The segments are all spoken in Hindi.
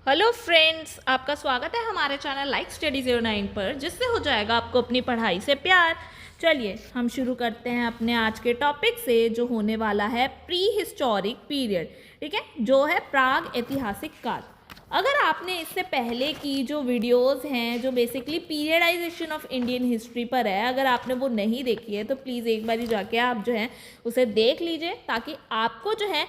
हेलो फ्रेंड्स, आपका स्वागत है हमारे चैनल लाइक स्टडी 09 पर, जिससे हो जाएगा आपको अपनी पढ़ाई से प्यार। चलिए हम शुरू करते हैं अपने आज के टॉपिक से, जो होने वाला है प्री हिस्टोरिक पीरियड। ठीक है, जो है प्राग ऐतिहासिक काल। अगर आपने इससे पहले की जो वीडियोस हैं जो basically periodisation of Indian history पर है, अगर आपने वो नहीं देखी है तो प्लीज़ एक बार जाके आप जो है उसे देख लीजिए, ताकि आपको जो है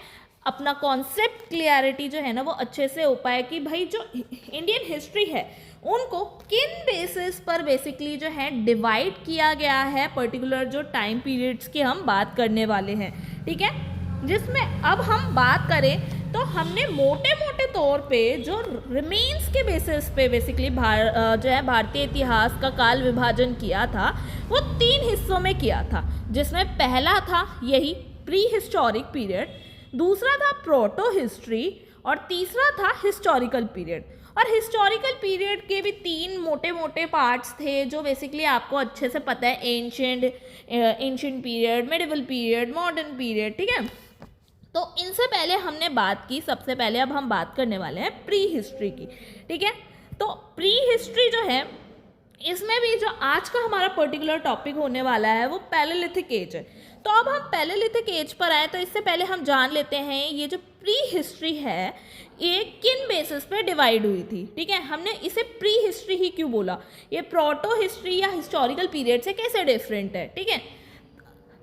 अपना कॉन्सेप्ट क्लियरिटी जो है ना वो अच्छे से हो पाए कि भाई जो इंडियन हिस्ट्री है उनको किन बेसिस पर बेसिकली जो है डिवाइड किया गया है, पर्टिकुलर जो टाइम पीरियड्स की हम बात करने वाले हैं। ठीक है, जिसमें अब हम बात करें तो हमने मोटे मोटे तौर पे जो रिमेन्स के बेसिस पे बेसिकली जो है भारतीय इतिहास का काल विभाजन किया था वो 3 हिस्सों में किया था, जिसमें पहला था यही प्री हिस्टोरिक पीरियड, दूसरा था प्रोटो हिस्ट्री और तीसरा था हिस्टोरिकल पीरियड। और हिस्टोरिकल पीरियड के भी 3 मोटे मोटे पार्ट्स थे जो बेसिकली आपको अच्छे से पता है, ancient period, medieval period, modern period. ठीक है, तो इनसे पहले हमने बात की, सबसे पहले अब हम बात करने वाले हैं प्री हिस्ट्री की। ठीक है, तो प्री हिस्ट्री जो है इसमें भी जो आज का हमारा पर्टिकुलर टॉपिक होने वाला है वो पैलेलिथिक एज है। तो अब हम पैलेलिथिक एज पर आए तो इससे पहले हम जान लेते हैं ये जो प्री हिस्ट्री है ये किन बेसिस पे डिवाइड हुई थी। ठीक है, हमने इसे प्री हिस्ट्री ही क्यों बोला, ये प्रोटो हिस्ट्री या हिस्टोरिकल पीरियड से कैसे डिफरेंट है। ठीक है,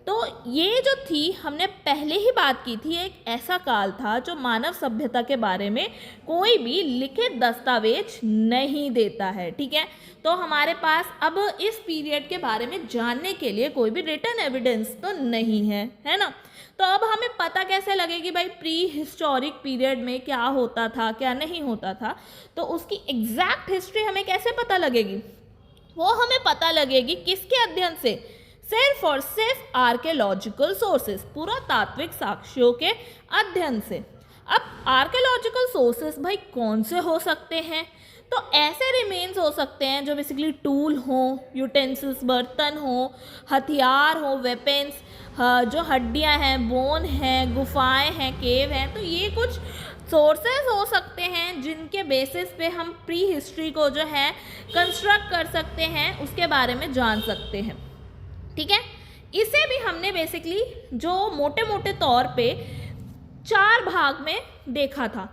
तो ये जो थी हमने पहले ही बात की थी, एक ऐसा काल था जो मानव सभ्यता के बारे में कोई भी लिखित दस्तावेज नहीं देता है। ठीक है, तो हमारे पास अब इस पीरियड के बारे में जानने के लिए कोई भी रिटन एविडेंस तो नहीं है ना। तो अब हमें पता कैसे लगे कि भाई प्री हिस्टोरिक पीरियड में क्या होता था क्या नहीं होता था, तो उसकी एग्जैक्ट हिस्ट्री हमें कैसे पता लगेगी, वो हमें पता लगेगी किसके अध्ययन से, सिर्फ और सिर्फ आर्कियोलॉजिकल सोर्सेस, पुरातात्विक साक्ष्यों के अध्ययन से। अब आर्कियोलॉजिकल सोर्सेस भाई कौन से हो सकते हैं, तो ऐसे रिमेन्स हो सकते हैं जो बेसिकली टूल हो, यूटेंसिल्स बर्तन हो, हथियार हो, वेपन्स, जो हड्डियां हैं, बोन हैं, गुफाएं हैं, केव हैं। तो ये कुछ सोर्सेज हो सकते हैं जिनके बेसिस पे हम प्री हिस्ट्री को जो है कंस्ट्रक्ट कर सकते हैं, उसके बारे में जान सकते हैं। ठीक है, इसे भी हमने बेसिकली जो मोटे मोटे तौर पे 4 भाग में देखा था,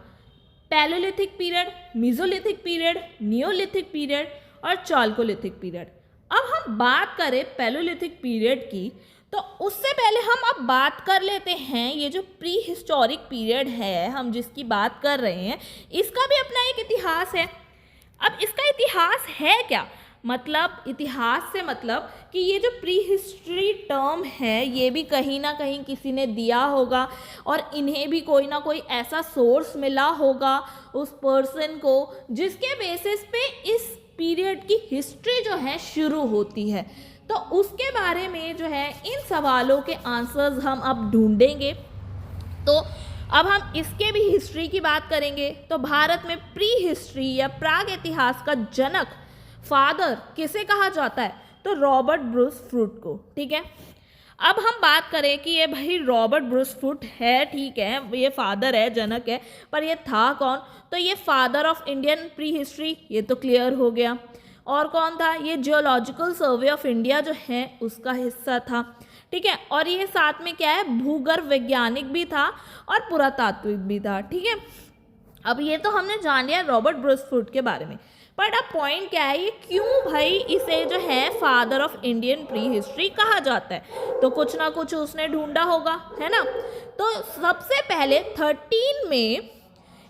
palaeolithic period, Mesolithic period, Neolithic period और चाल्कोलिथिक पीरियड। अब हम बात करें पैलेलिथिक पीरियड की, तो उससे पहले हम अब बात कर लेते हैं ये जो प्री हिस्टोरिक पीरियड है हम जिसकी बात कर रहे हैं, इसका भी अपना एक इतिहास है। अब इसका इतिहास है क्या, मतलब इतिहास से मतलब कि ये जो प्री हिस्ट्री टर्म है ये भी कहीं ना कहीं किसी ने दिया होगा और इन्हें भी कोई ना कोई ऐसा सोर्स मिला होगा उस पर्सन को जिसके बेसिस पे इस पीरियड की हिस्ट्री जो है शुरू होती है। तो उसके बारे में जो है इन सवालों के आंसर्स हम अब ढूंढेंगे। तो अब हम इसके भी हिस्ट्री की बात करेंगे। तो भारत में प्री हिस्ट्री या प्राग इतिहास का जनक, फादर किसे कहा जाता है, तो रॉबर्ट ब्रूस फ्रूट को। ठीक है, अब हम बात करें कि ये भाई रॉबर्ट ब्रूस फ्रूट है, ठीक है, ये फादर है, जनक है, पर ये था कौन, तो ये father of Indian pre history, ये तो क्लियर हो गया। और कौन था, ये जियोलॉजिकल सर्वे ऑफ इंडिया जो है उसका हिस्सा था। ठीक है, और ये साथ में क्या है, भूगर्भ वैज्ञानिक भी था और पुरातात्विक भी था। ठीक है, अब ये तो हमने जान लिया रॉबर्ट ब्रूस फ्रूट के बारे में, बट अब पॉइंट क्या है, ये क्यों भाई इसे जो है father of Indian pre history कहा जाता है, तो कुछ ना कुछ उसने ढूंढा होगा, है ना। तो सबसे पहले 13 मई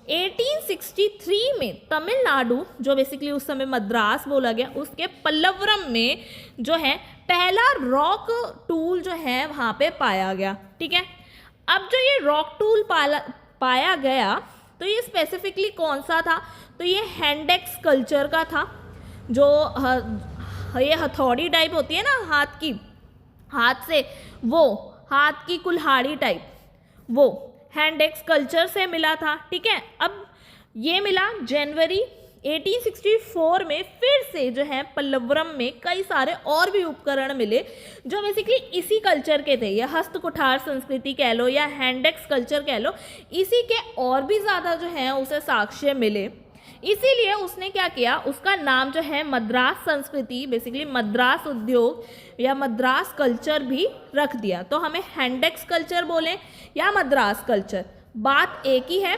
1863 में तमिलनाडु, जो बेसिकली उस समय मद्रास बोला गया, उसके पल्लवरम में जो है पहला रॉक टूल जो है वहाँ पे पाया गया। ठीक है, अब जो ये रॉक टूल पाया गया तो ये स्पेसिफिकली कौन सा था, तो ये हैंडेक्स कल्चर का था, जो ये हथौड़ी टाइप होती है ना हाथ की, हाथ से वो हाथ की कुल्हाड़ी टाइप, वो हैंडेक्स कल्चर से मिला था। ठीक है, अब ये मिला जनवरी 1864 में, फिर से जो है पल्लवरम में कई सारे और भी उपकरण मिले जो बेसिकली इसी कल्चर के थे, या हस्त कुठार संस्कृति कह लो या हैंडेक्स कल्चर कह लो, इसी के और भी ज़्यादा जो है उसे साक्ष्य मिले। इसीलिए उसने क्या किया, उसका नाम जो है मद्रास संस्कृति, बेसिकली मद्रास उद्योग या मद्रास कल्चर भी रख दिया। तो हमें हैंडेक्स कल्चर बोले या मद्रास कल्चर, बात एक ही है।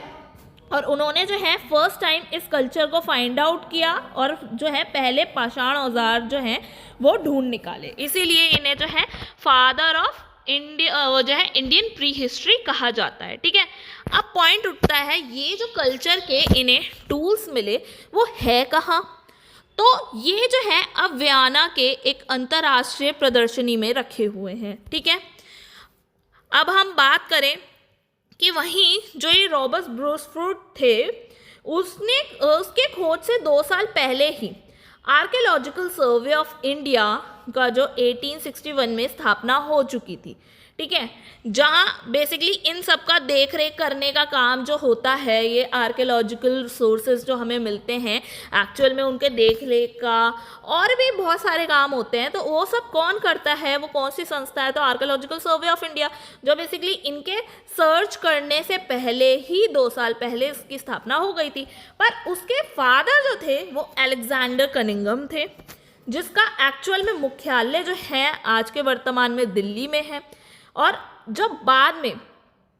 और उन्होंने जो है फर्स्ट टाइम इस कल्चर को फाइंड आउट किया और जो है पहले पाषाण औजार जो हैं वो ढूंढ निकाले, इसीलिए इन्हें जो है फादर ऑफ इंडिया, वो जो है इंडियन प्री हिस्ट्री कहा जाता है। ठीक है, अब पॉइंट उठता है ये जो कल्चर के इन्हें टूल्स मिले वो है कहाँ, तो ये जो है अब वियना के एक अंतर्राष्ट्रीय प्रदर्शनी में रखे हुए हैं। ठीक है, अब हम बात करें कि वहीं जो ये रॉबर्ट ब्रूसफ्रूट थे उसके खोज से 2 साल पहले ही आर्कियोलॉजिकल सर्वे ऑफ इंडिया का जो 1861 में स्थापना हो चुकी थी। ठीक है, जहाँ बेसिकली इन सब का देख रेख करने का काम जो होता है, ये आर्कियोलॉजिकल सोर्सेज जो हमें मिलते हैं एक्चुअल में उनके देख रेख का और भी बहुत सारे काम होते हैं, तो वो सब कौन करता है, वो कौन सी संस्था है, तो आर्कियोलॉजिकल सर्वे ऑफ इंडिया, जो बेसिकली इनके सर्च करने से पहले ही 2 साल पहले इसकी स्थापना हो गई थी। पर उसके फादर जो थे वो अलेक्जेंडर कनिंघम थे, जिसका एक्चुअल में मुख्यालय जो है आज के वर्तमान में दिल्ली में है। और जब बाद में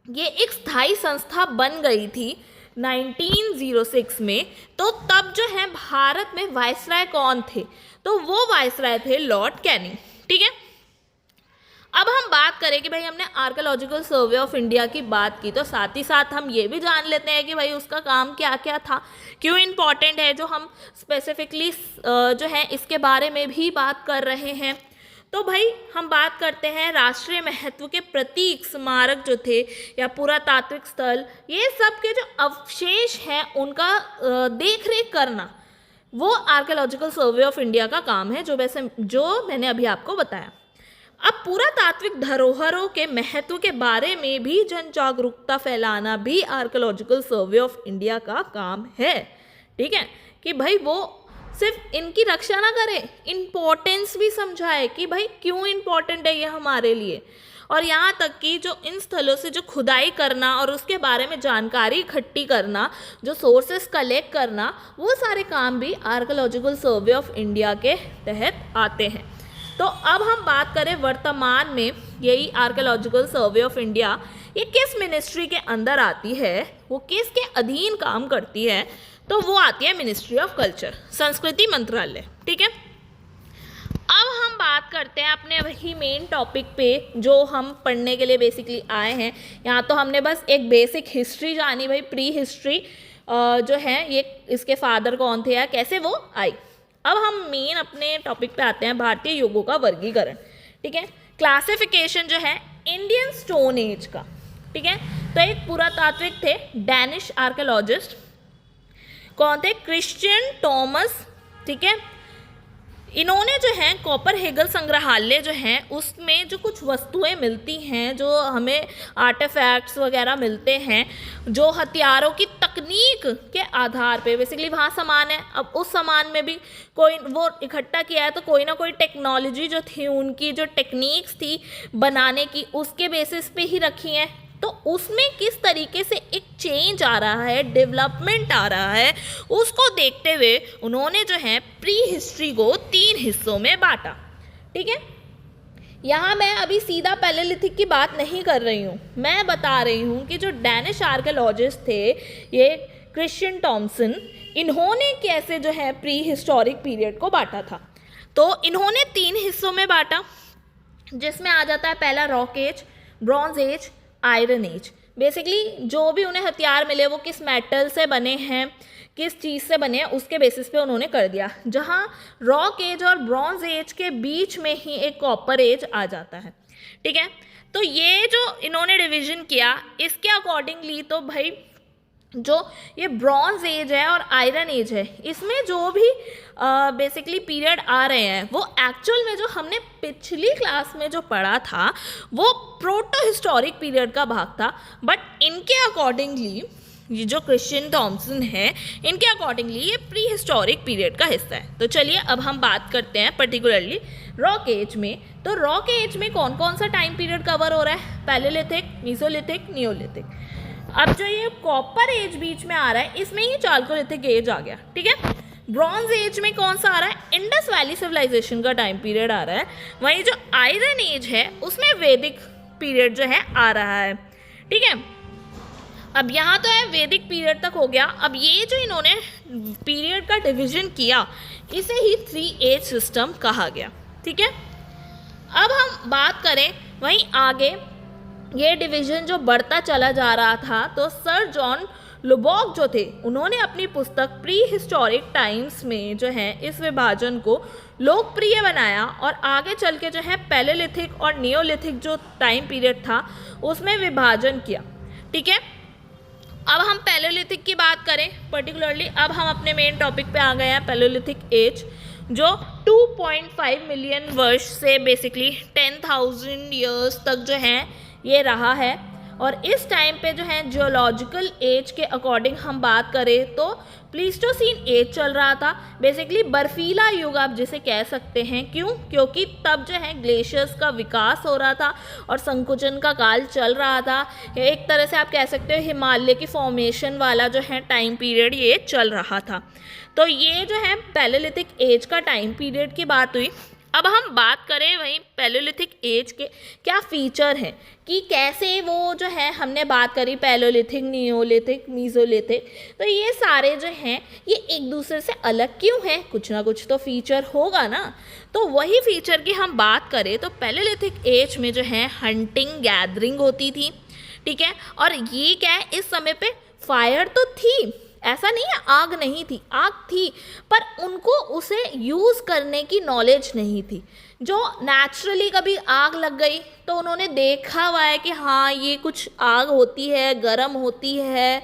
ये एक स्थायी संस्था बन गई थी 1906 में, तो तब जो है भारत में वायसराय कौन थे, तो वो वायसराय थे लॉर्ड कैनिंग। ठीक है, अब हम बात करें कि भाई हमने आर्कियोलॉजिकल सर्वे ऑफ इंडिया की बात की, तो साथ ही साथ हम ये भी जान लेते हैं कि भाई उसका काम क्या क्या था, क्यों इम्पॉर्टेंट है, जो हम स्पेसिफिकली जो है इसके बारे में भी बात कर रहे हैं। तो भाई हम बात करते हैं राष्ट्रीय महत्व के प्रतीक स्मारक जो थे या पुरातात्विक स्थल, ये सब के जो अवशेष हैं उनका देख रेख करना वो आर्कियोलॉजिकल सर्वे ऑफ इंडिया का काम है, जो मैंने अभी आपको बताया। अब पुरातात्विक धरोहरों के महत्व के बारे में भी जन जागरूकता फैलाना भी आर्कियोलॉजिकल सर्वे ऑफ इंडिया का काम है। ठीक है, कि भाई वो सिर्फ इनकी रक्षा ना करे, इम्पोर्टेंस भी समझाए कि भाई क्यों इम्पोर्टेंट है ये हमारे लिए, और यहाँ तक कि जो इन स्थलों से जो खुदाई करना और उसके बारे में जानकारी इकट्ठी करना, जो सोर्सेस कलेक्ट करना, वो सारे काम भी आर्कियोलॉजिकल सर्वे ऑफ इंडिया के तहत आते हैं। तो अब हम बात करें वर्तमान में यही आर्कियोलॉजिकल सर्वे ऑफ इंडिया ये किस मिनिस्ट्री के अंदर आती है, वो किसके अधीन काम करती है, तो वो आती है मिनिस्ट्री ऑफ कल्चर, संस्कृति मंत्रालय। ठीक है, अब हम बात करते हैं अपने वही मेन टॉपिक पे जो हम पढ़ने के लिए बेसिकली आए हैं। यहाँ तो हमने बस एक बेसिक हिस्ट्री जानी, भाई प्री हिस्ट्री जो है ये इसके फादर कौन थे या कैसे वो आई। अब हम मेन अपने टॉपिक पे आते हैं, भारतीय युगों का वर्गीकरण। ठीक है, क्लासिफिकेशन जो है इंडियन स्टोन एज का। ठीक है, तो एक पुरातात्विक थे डैनिश आर्कियोलॉजिस्ट, कौन थे, क्रिश्चियन टॉमस। ठीक है, इन्होंने जो है कोपरहेगल संग्रहालय जो है उसमें जो कुछ वस्तुएं मिलती हैं, जो हमें आर्टिफैक्ट्स वगैरह मिलते हैं, जो हथियारों की तकनीक के आधार पे बेसिकली वहाँ सामान है। अब उस सामान में भी कोई वो इकट्ठा किया है, तो कोई ना कोई टेक्नोलॉजी जो थी, उनकी जो टेक्निक्स थी बनाने की, उसके बेसिस पे ही रखी हैं। तो उसमें किस तरीके से एक चेंज आ रहा है, डेवलपमेंट आ रहा है, उसको देखते हुए उन्होंने जो है प्री हिस्ट्री को 3 हिस्सों में बांटा। ठीक है, यहाँ मैं अभी सीधा पैलेलिथिक की बात नहीं कर रही हूँ, मैं बता रही हूँ कि जो डैनिश आर्कियोलॉजिस्ट थे ये क्रिश्चियन टॉमसन, इन्होंने कैसे जो है प्री हिस्टोरिक पीरियड को बांटा था। तो इन्होंने 3 हिस्सों में बांटा, जिसमें आ जाता है पहला rock age, bronze age, iron age. Basically जो भी उन्हें हथियार मिले वो किस मेटल से बने हैं, किस चीज़ से बने हैं, उसके बेसिस पे उन्होंने कर दिया। जहाँ रॉक एज और ब्रॉन्ज एज के बीच में ही एक कॉपर एज आ जाता है। ठीक है, तो ये जो इन्होंने डिवीजन किया, इसके अकॉर्डिंगली तो भाई जो ये ब्रॉन्ज एज है और आयरन एज है, इसमें जो भी बेसिकली पीरियड आ रहे हैं वो एक्चुअल में जो हमने पिछली क्लास में जो पढ़ा था वो प्रोटो हिस्टोरिक पीरियड का भाग था। बट इनके अकॉर्डिंगली ये जो क्रिश्चियन टॉमसन है, इनके अकॉर्डिंगली ये प्री हिस्टोरिक पीरियड का हिस्सा है। तो चलिए अब हम बात करते हैं पर्टिकुलरली रॉक एज में। तो रॉक एज में कौन कौन सा टाइम पीरियड कवर हो रहा है, पैलेलिथिक, मीसोलिथिक, नियोलिथिक। अब जो ये कॉपर एज बीच में आ रहा है, इसमें ही चाल्कोलिथिक एज आ गया, ठीक है। ब्रॉन्ज एज में कौन सा आ रहा है, इंडस वैली सिविलाइजेशन का टाइम पीरियड आ रहा है। वहीं जो आयरन एज है उसमें वैदिक पीरियड जो है आ रहा है, ठीक है। अब यहाँ तो है वैदिक पीरियड तक हो गया। अब ये जो इन्होंने पीरियड का डिवीजन किया इसे ही 3 एज सिस्टम कहा गया, ठीक है। अब हम बात करें वहीं आगे, ये डिवीजन जो बढ़ता चला जा रहा था, तो सर जॉन लुबॉक जो थे उन्होंने अपनी पुस्तक प्री हिस्टोरिक टाइम्स में जो है इस विभाजन को लोकप्रिय बनाया और आगे चल के जो है पैलेलिथिक और नियोलिथिक जो टाइम पीरियड था उसमें विभाजन किया, ठीक है। अब हम पैलेलिथिक की बात करें पर्टिकुलरली, अब हम अपने मेन टॉपिक पे आ गए हैं, पैलेलिथिक एज जो 2.5 मिलियन वर्ष से बेसिकली 10,000 ईयर्स तक जो है ये रहा है। और इस टाइम पे जो है जियोलॉजिकल एज के अकॉर्डिंग हम बात करें तो प्लीस्टोसीन एज चल रहा था, बेसिकली बर्फीला युग आप जिसे कह सकते हैं। क्यों? क्योंकि तब जो है ग्लेशियर्स का विकास हो रहा था और संकुचन का काल चल रहा था। एक तरह से आप कह सकते हो हिमालय की फॉर्मेशन वाला जो है टाइम पीरियड ये चल रहा था। तो ये जो है पैलेलिथिक एज का टाइम पीरियड की बात हुई। अब हम बात करें वहीं पैलेलिथिक एज के क्या फीचर हैं कि कैसे वो जो है, हमने बात करी पैलेलिथिक, नियोलिथिक, मीजोलिथिक, तो ये सारे जो हैं ये एक दूसरे से अलग क्यों हैं? कुछ ना कुछ तो फीचर होगा ना। तो वही फीचर की हम बात करें तो पैलेलिथिक एज में जो है हंटिंग गैदरिंग होती थी, ठीक है। और ये क्या है, इस समय पे फायर तो थी, ऐसा नहीं है आग नहीं थी, आग थी, पर उनको उसे यूज़ करने की नॉलेज नहीं थी। जो नेचुरली कभी आग लग गई तो उन्होंने देखा हुआ है कि हाँ ये कुछ आग होती है, गर्म होती है,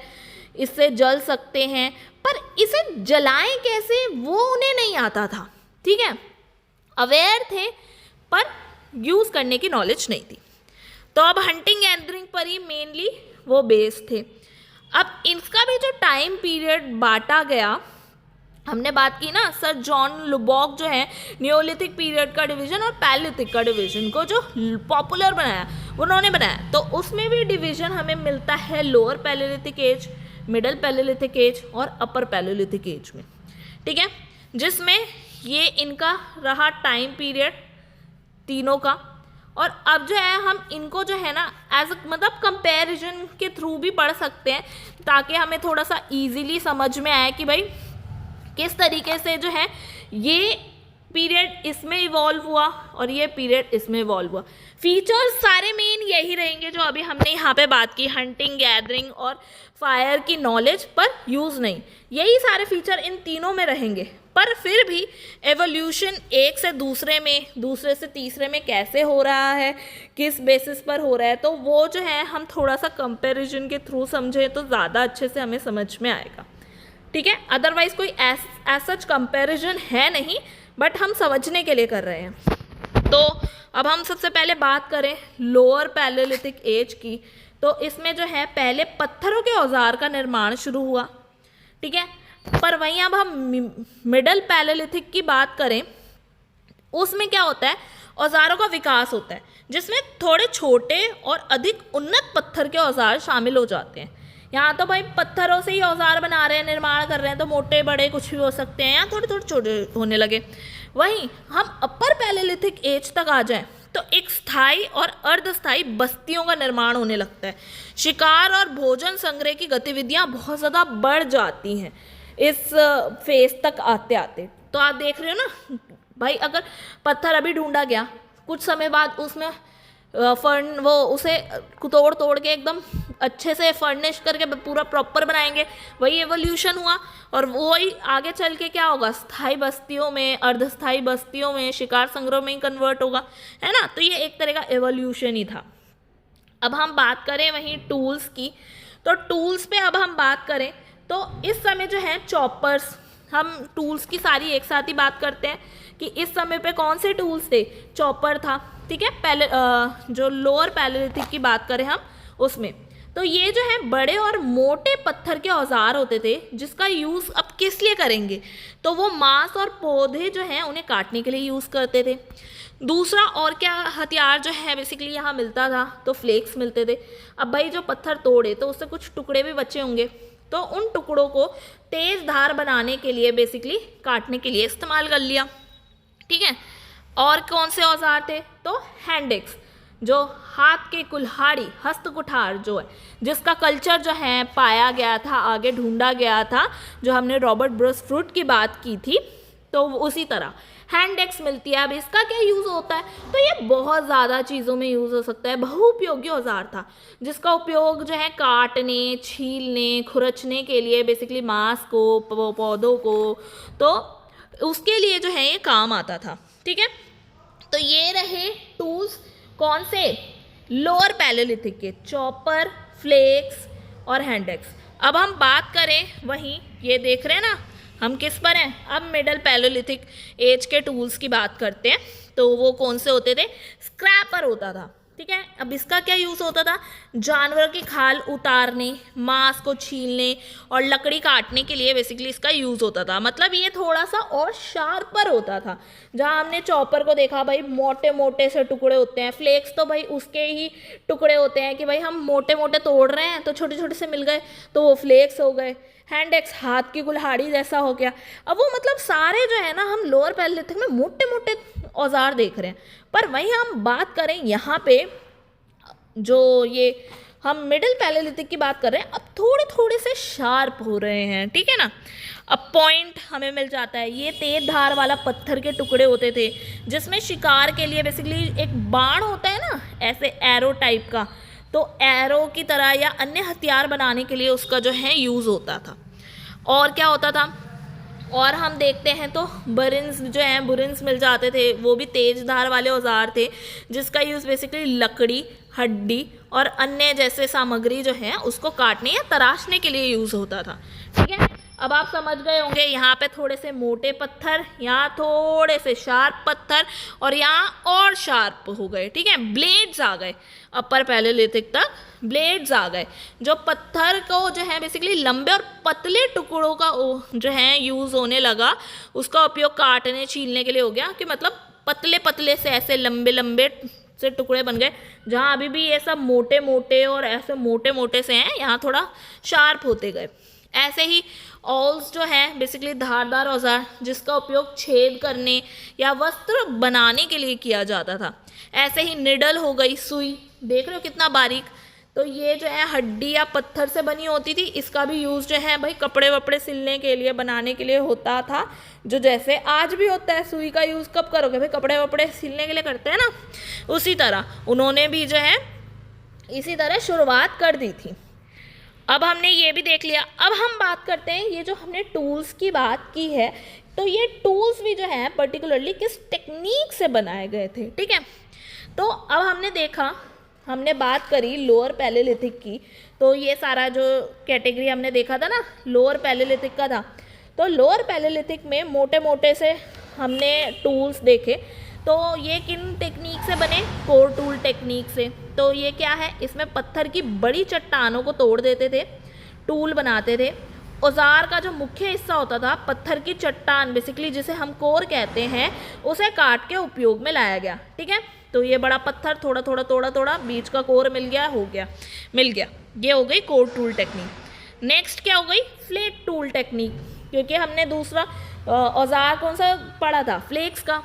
इससे जल सकते हैं, पर इसे जलाएं कैसे वो उन्हें नहीं आता था, ठीक है। अवेयर थे पर यूज़ करने की नॉलेज नहीं थी। तो अब हंटिंग गैदरिंग पर ही मेनली वो बेस थे। अब इसका भी जो टाइम पीरियड बांटा गया, हमने बात की ना सर जॉन लुबॉक जो है नियोलिथिक पीरियड का डिवीजन और पैलेलिथिक का डिवीजन को जो पॉपुलर बनाया उन्होंने बनाया, तो उसमें भी डिवीजन हमें मिलता है lower palaeolithic age, middle palaeolithic age और अपर पैलेलिथिक एज में, ठीक है। जिसमें ये इनका रहा टाइम पीरियड तीनों का। और अब जो है हम इनको जो है ना एज मतलब कंपैरिजन के थ्रू भी पढ़ सकते हैं ताकि हमें थोड़ा सा इजीली समझ में आए कि भाई किस तरीके से जो है ये पीरियड इसमें इवॉल्व हुआ और ये पीरियड इसमें इवॉल्व हुआ। फीचर्स सारे मेन यही रहेंगे जो अभी हमने यहाँ पे बात की, हंटिंग गैदरिंग और फायर की नॉलेज पर यूज़ नहीं, यही सारे फीचर इन तीनों में रहेंगे। पर फिर भी एवोल्यूशन एक से दूसरे में, दूसरे से तीसरे में कैसे हो रहा है, किस बेसिस पर हो रहा है, तो वो जो है हम थोड़ा सा कंपैरिजन के थ्रू समझें तो ज़्यादा अच्छे से हमें समझ में आएगा, ठीक है। अदरवाइज़ कोई सच कंपैरिजन है नहीं, बट हम समझने के लिए कर रहे हैं। तो अब हम सबसे पहले बात करें लोअर पैलेलिथिक एज की, तो इसमें जो है पहले पत्थरों के औजार का निर्माण शुरू हुआ, ठीक है। पर वहीं अब हम मिडल पैलेलिथिक की बात करें, उसमें क्या होता है, औजारों का विकास होता है जिसमें थोड़े छोटे और अधिक उन्नत पत्थर के औजार शामिल हो जाते हैं। यहाँ तो भाई पत्थरों से ही औजार बना रहे हैं, निर्माण कर रहे हैं, तो मोटे बड़े कुछ भी हो सकते हैं, यहाँ थोड़े थोड़े छोटे होने लगे। वहीं हम अपर पैलेलिथिक एज तक आ जाएं तो एक स्थायी और अर्धस्थायी बस्तियों का निर्माण होने लगता है। शिकार और भोजन संग्रह की गतिविधियाँ बहुत ज़्यादा बढ़ जाती हैं इस फेज तक आते आते। तो आप देख रहे हो ना भाई, अगर पत्थर अभी ढूंढा गया, कुछ समय बाद उसमें उसे तोड़ तोड़ के एकदम अच्छे से फर्निश करके पूरा प्रॉपर बनाएंगे, वही एवोल्यूशन हुआ। और वही आगे चल के क्या होगा, स्थायी बस्तियों में, अर्धस्थायी बस्तियों में, शिकार संग्रह में ही कन्वर्ट होगा, है ना। तो ये एक तरह का एवोल्यूशन ही था। अब हम बात करें वहीं टूल्स की, तो टूल्स पे अब हम बात करें तो इस समय जो है चॉपर्स, हम टूल्स की सारी एक साथ ही बात करते हैं कि इस समय पे कौन से टूल्स थे, चॉपर था, ठीक है। पहले जो लोअर पैलेलिथिक की बात करें हम उसमें, तो ये जो है बड़े और मोटे पत्थर के औजार होते थे जिसका यूज़ अब किस लिए करेंगे, तो वो मांस और पौधे जो हैं उन्हें काटने के लिए यूज़ करते थे। दूसरा और क्या हथियार जो है बेसिकली यहाँ मिलता था, तो फ्लेक्स मिलते थे। अब भाई जो पत्थर तोड़े तो उससे कुछ टुकड़े भी बचे होंगे, तो उन टुकड़ों को तेज धार बनाने के लिए बेसिकली काटने के लिए इस्तेमाल कर लिया। ठीक है, और कौन से औजार थे, तो हैंड एक्स, जो हाथ के कुल्हाड़ी, हस्त कुठार जो है, जिसका कल्चर जो है पाया गया था, आगे ढूंढा गया था, जो हमने रॉबर्ट ब्रस फ्रूट की बात की थी, तो उसी तरह हैंड एक्स मिलती है। अब इसका क्या यूज़ होता है, तो ये बहुत ज़्यादा चीज़ों में यूज़ हो सकता है। बहुउपयोगी औजार था जिसका उपयोग जो है काटने, छीलने, खुरचने के लिए, बेसिकली मांस को, पौधों को, तो उसके लिए जो है ये काम आता था। ठीक है, तो ये रहे टूल्स कौन से, लोअर पैलेलिथिक के, चॉपर, फ्लेक्स और हैंड एक्स। अब हम बात करें वहीं, ये देख रहे हैं ना हम किस पर हैं, अब मिडल पैलेलिथिक एज के टूल्स की बात करते हैं। तो वो कौन से होते थे, स्क्रैपर होता था। ठीक है, अब इसका क्या यूज़ होता था, जानवर की खाल उतारने, मांस को छीलने और लकड़ी काटने के लिए बेसिकली इसका यूज़ होता था। मतलब ये थोड़ा सा और शार्पर होता था। जहाँ हमने चॉपर को देखा भाई मोटे मोटे से टुकड़े होते हैं, फ्लेक्स तो भाई उसके ही टुकड़े होते हैं कि भाई हम मोटे मोटे तोड़ रहे हैं तो छोटे छोटे से मिल गए तो वो फ्लेक्स हो गए। हैंड एक्स हाथ की कुल्हाड़ी जैसा हो गया। अब वो मतलब सारे जो है ना हम लोअर पैलेलिथिक में मोटे मोटे औजार देख रहे हैं, पर वहीं हम बात करें यहाँ पे जो ये हम मिडिल पैलेलिथिक की बात कर रहे हैं, अब थोड़े थोड़े से शार्प हो रहे हैं। ठीक है ना, अब पॉइंट हमें मिल जाता है। ये तेज धार वाला पत्थर के टुकड़े होते थे जिसमें शिकार के लिए बेसिकली एक बाण होता है ना, ऐसे एरो टाइप का, तो एरो की तरह या अन्य हथियार बनाने के लिए उसका जो है यूज़ होता था। और क्या होता था, और हम देखते हैं तो बुरिन्स जो हैं, बुरिन्स मिल जाते थे, वो भी तेज धार वाले औजार थे जिसका यूज़ बेसिकली लकड़ी, हड्डी और अन्य जैसे सामग्री जो है उसको काटने या तराशने के लिए यूज़ होता था। ठीक है, अब आप समझ गए होंगे, यहाँ पे थोड़े से मोटे पत्थर, यहाँ थोड़े से शार्प पत्थर और यहाँ और शार्प हो गए। ठीक है, ब्लेड्स आ गए, अपर पैलेलिथिक तक ब्लेड्स आ गए, जो पत्थर को जो है बेसिकली लंबे और पतले टुकड़ों का जो है यूज़ होने लगा। उसका उपयोग काटने छीलने के लिए हो गया कि मतलब पतले पतले से ऐसे लंबे लंबे से टुकड़े बन गए। जहाँ अभी भी ये सब मोटे मोटे और ऐसे मोटे मोटे से हैं, यहाँ थोड़ा शार्प होते गए। ऐसे ही ऑल्स जो है बेसिकली धारदार औजार जिसका उपयोग छेद करने या वस्त्र बनाने के लिए किया जाता था। ऐसे ही निडल हो गई, सुई, देख रहे हो कितना बारीक, तो ये जो है हड्डी या पत्थर से बनी होती थी। इसका भी यूज़ जो है भाई कपड़े वपड़े सिलने के लिए, बनाने के लिए होता था, जो जैसे आज भी होता है। सुई का यूज़ कब करोगे भाई, कपड़े वपड़े सिलने के लिए करते हैं ना, उसी तरह उन्होंने भी जो है इसी तरह शुरुआत कर दी थी। अब हमने ये भी देख लिया, अब हम बात करते हैं ये जो हमने टूल्स की बात की है, तो ये टूल्स भी जो है पर्टिकुलरली किस टेक्निक से बनाए गए थे। ठीक है, तो अब हमने देखा, हमने बात करी लोअर पैलेलिथिक की, तो ये सारा जो कैटेगरी हमने देखा था ना लोअर पैलेलिथिक का था। तो लोअर पैलेलिथिक में मोटे मोटे से हमने टूल्स देखे, तो ये किन टेक्निक से बने, कोर टूल टेक्निक से। तो ये क्या है, इसमें पत्थर की बड़ी चट्टानों को तोड़ देते थे, टूल बनाते थे। औजार का जो मुख्य हिस्सा होता था पत्थर की चट्टान बेसिकली जिसे हम कोर कहते हैं, उसे काट के उपयोग में लाया गया। ठीक है, तो ये बड़ा पत्थर थोड़ा थोड़ा थोड़ा थोड़ा बीच का कोर मिल गया, हो गया, मिल गया, ये हो गई कोर टूल टेक्निक। नेक्स्ट क्या हो गई, फ्लेक टूल टेक्निक, क्योंकि हमने दूसरा औजार कौन सा पढ़ा था, फ्लेक्स का।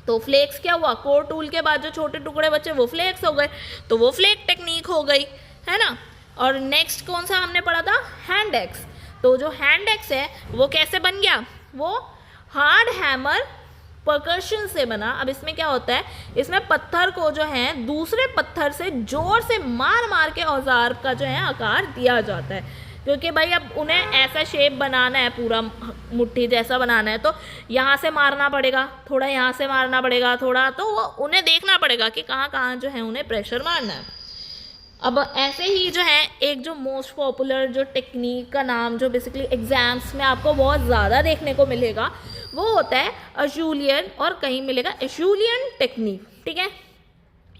तो फ्लेक्स क्या हुआ, कोर टूल के बाद जो छोटे टुकड़े बचे वो फ्लेक्स हो गए, तो वो फ्लेक टेक्निक हो गई, है ना। और नेक्स्ट कौन सा हमने पढ़ा था, हैंड एक्स। तो जो हैंड एक्स है वो कैसे बन गया, वो हार्ड हैमर परकर्शन से बना। अब इसमें क्या होता है, इसमें पत्थर को जो है दूसरे पत्थर से जोर से मार मार के औजार का जो है आकार दिया जाता है, क्योंकि भाई अब उन्हें ऐसा शेप बनाना है, पूरा मुट्ठी जैसा बनाना है, तो यहाँ से मारना पड़ेगा, थोड़ा यहाँ से मारना पड़ेगा, थोड़ा, तो वो उन्हें देखना पड़ेगा कि कहाँ कहाँ जो है उन्हें प्रेशर मारना है। अब ऐसे ही जो है एक जो मोस्ट पॉपुलर जो टेक्निक का नाम जो बेसिकली एग्जाम्स में आपको बहुत ज़्यादा देखने को मिलेगा वो होता है अशूलियन, और कहीं मिलेगा एशूलियन टेक्निक। ठीक है,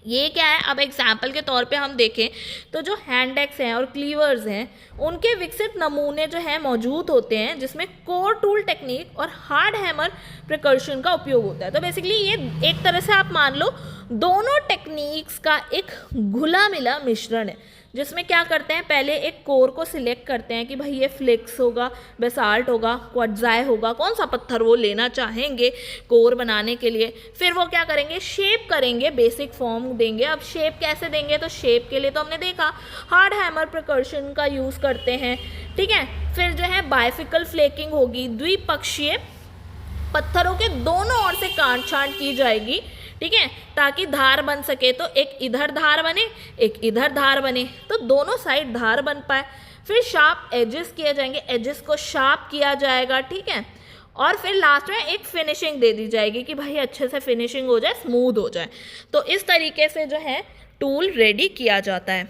ये क्या है, अब एग्जाम्पल के तौर पे हम देखें तो जो हैंड एक्स हैं और क्लीवर्स हैं उनके विकसित नमूने जो हैं मौजूद होते हैं जिसमें कोर टूल टेक्निक और हार्ड हैमर प्रिकर्शन का उपयोग होता है। तो बेसिकली ये एक तरह से आप मान लो दोनों टेक्निक्स का एक घुला मिला मिश्रण है, जिसमें क्या करते हैं, पहले एक कोर को सिलेक्ट करते हैं कि भाई ये फ्लेक्स होगा, बेसाल्ट होगा, क्वार्ट्ज़ाई होगा, कौन सा पत्थर वो लेना चाहेंगे कोर बनाने के लिए। फिर वो क्या करेंगे, शेप करेंगे, बेसिक फॉर्म देंगे। अब शेप कैसे देंगे, तो शेप के लिए तो हमने देखा हार्ड हैमर प्रिकर्शन का यूज़ करते हैं, ठीक है। फिर जो है बाइफिकल फ्लेकिंग होगी, द्विपक्षीय पत्थरों के दोनों ओर से काट छांट की जाएगी, ठीक है, ताकि धार बन सके। तो एक इधर धार बने, एक इधर धार बने, तो दोनों साइड धार बन पाए। फिर शार्प एजेस किए जाएंगे, एजेस को शार्प किया जाएगा, ठीक है। और फिर लास्ट में एक फिनिशिंग दे दी जाएगी कि भाई अच्छे से फिनिशिंग हो जाए, स्मूथ हो जाए। तो इस तरीके से जो है टूल रेडी किया जाता है,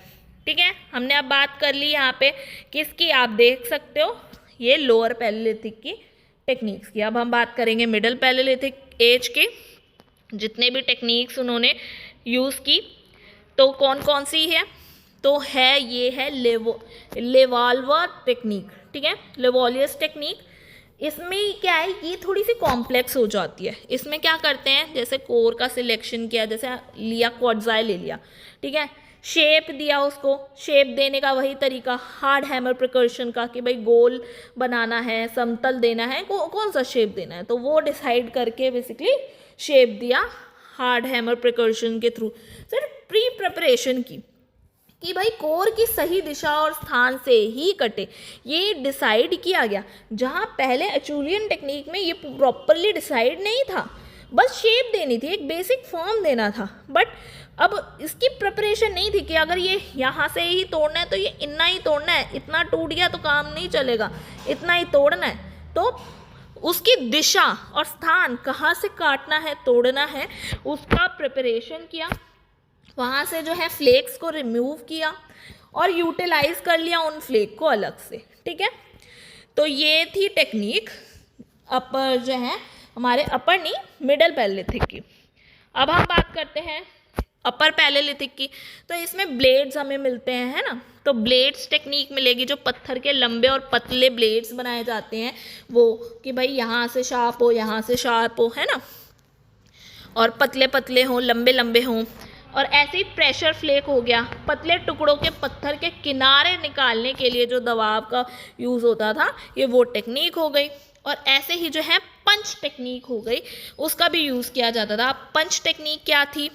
ठीक है। हमने अब बात कर ली यहाँ पे किसकी, आप देख सकते हो ये लोअर पैलेलिथिक की टेक्निक्स की। अब हम बात करेंगे मिडिल पैलेलिथिक एज की, जितने भी टेक्निक्स उन्होंने यूज़ की तो कौन कौन सी है, तो है ये है लेवाल्वा टेक्निक, ठीक है, लेवोलियस टेक्निक। इसमें क्या है, ये थोड़ी सी कॉम्प्लेक्स हो जाती है। इसमें क्या करते हैं, जैसे कोर का सिलेक्शन किया, जैसे लिया क्वार्ट्ज़ाई ले लिया, ठीक है, शेप दिया, उसको शेप देने का वही तरीका हार्ड हैमर प्रिकर्शन का कि भाई गोल बनाना है, समतल देना है, कौन सा शेप देना है, तो वो डिसाइड करके बेसिकली शेप दिया हार्ड हैमर प्रिकर्शन के थ्रू। फिर प्री प्रिपरेशन की कि भाई कोर की सही दिशा और स्थान से ही कटे, ये डिसाइड किया गया, जहाँ पहले एचुलियन टेक्निक में ये प्रॉपरली डिसाइड नहीं था, बस शेप देनी थी, एक बेसिक फॉर्म देना था। बट अब इसकी प्रिपरेशन नहीं थी कि अगर ये यहाँ से ही तोड़ना है तो ये इतना ही तोड़ना है, इतना टूट गया तो काम नहीं चलेगा, इतना ही तोड़ना है। तो उसकी दिशा और स्थान, कहाँ से काटना है, तोड़ना है, उसका प्रिपरेशन किया, वहाँ से जो है फ्लेक्स को रिमूव किया और यूटिलाइज कर लिया उन फ्लेक को अलग से, ठीक है। तो ये थी टेक्निक अपर जो है हमारे अपर नहीं मिडल पैलेलिथिक की। अब हम बात करते हैं अपर पैलेलिथिक की। तो इसमें ब्लेड्स हमें मिलते हैं, है ना, तो ब्लेड्स टेक्निक मिलेगी, जो पत्थर के लंबे और पतले ब्लेड्स बनाए जाते हैं, वो कि भाई यहाँ से शार्प हो, यहाँ से शार्प हो, है ना, और पतले पतले हों, लंबे लंबे हों। और ऐसे ही प्रेशर फ्लेक हो गया, पतले टुकड़ों के पत्थर के किनारे निकालने के लिए जो दबाव का यूज़ होता था, ये वो टेक्निक हो गई। और ऐसे ही जो है पंच टेक्निक हो गई, उसका भी यूज़ किया जाता था। पंच टेक्निक क्या थी,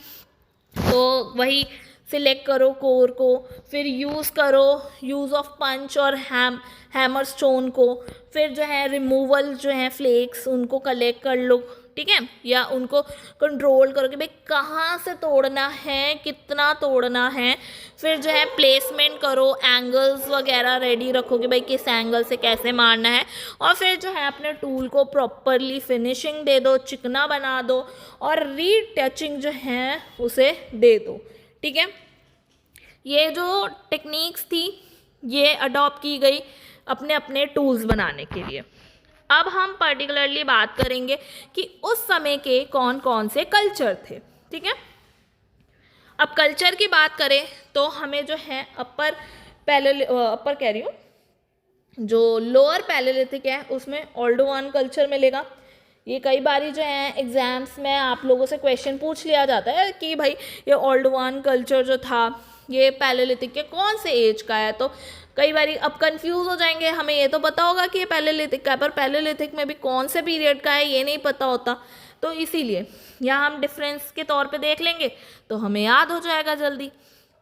तो वही सिलेक्ट करो कोर को, फिर यूज़ करो यूज़ ऑफ पंच और हैमर स्टोन को, फिर जो है रिमूवल जो है फ्लेक्स उनको कलेक्ट कर लो, ठीक है, या उनको कंट्रोल करो कि भाई कहाँ से तोड़ना है, कितना तोड़ना है। फिर जो है प्लेसमेंट करो, एंगल्स वगैरह रेडी रखो कि भाई किस एंगल से कैसे मारना है। और फिर जो है अपने टूल को प्रॉपरली फिनिशिंग दे दो, चिकना बना दो और रीटचिंग जो है उसे दे दो, ठीक है। ये जो टेक्निक्स थी ये अडॉप्ट की गई अपने अपने टूल्स बनाने के लिए। अब हम पर्टिकुलरली बात करेंगे कि उस समय के कौन कौन से कल्चर थे, ठीक है। अब कल्चर की बात करें तो हमें जो है अपर कह रही हूँ, जो लोअर पैलेलिथिक है उसमें ओल्डोवान कल्चर मिलेगा। ये कई बारी जो है एग्जाम्स में आप लोगों से क्वेश्चन पूछ लिया जाता है कि भाई ये ओल्डोवान कल्चर जो था ये पैलेलिथिक के कौन से एज का है। तो कई बारी अब कंफ्यूज हो जाएंगे, हमें ये तो पता होगा कि ये पैलेलिथिक का है, पर पैलेलिथिक में भी कौन से पीरियड का है ये नहीं पता होता। तो इसीलिए यहाँ हम डिफरेंस के तौर पे देख लेंगे तो हमें याद हो जाएगा जल्दी।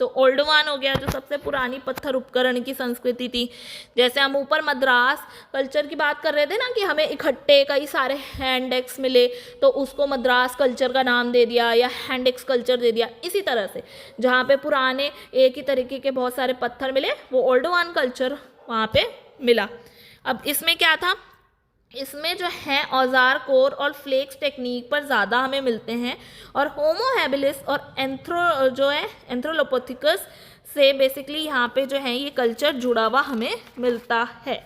तो ओल्डोवान हो गया, जो सबसे पुरानी पत्थर उपकरण की संस्कृति थी। जैसे हम ऊपर मद्रास कल्चर की बात कर रहे थे ना कि हमें इकट्ठे कई सारे हैंड एक्स मिले तो उसको मद्रास कल्चर का नाम दे दिया या हैंड एक्स कल्चर दे दिया। इसी तरह से जहाँ पे पुराने एक ही तरीके के बहुत सारे पत्थर मिले वो ओल्डोवान कल्चर वहाँ पे मिला। अब इसमें क्या था, इसमें जो है औजार कोर और फ्लेक्स टेक्निक पर ज़्यादा हमें मिलते हैं और होमो हैबिलिस और एंथ्रोलोपिथेकस से बेसिकली यहाँ पे जो है ये कल्चर जुड़ा हुआ हमें मिलता है,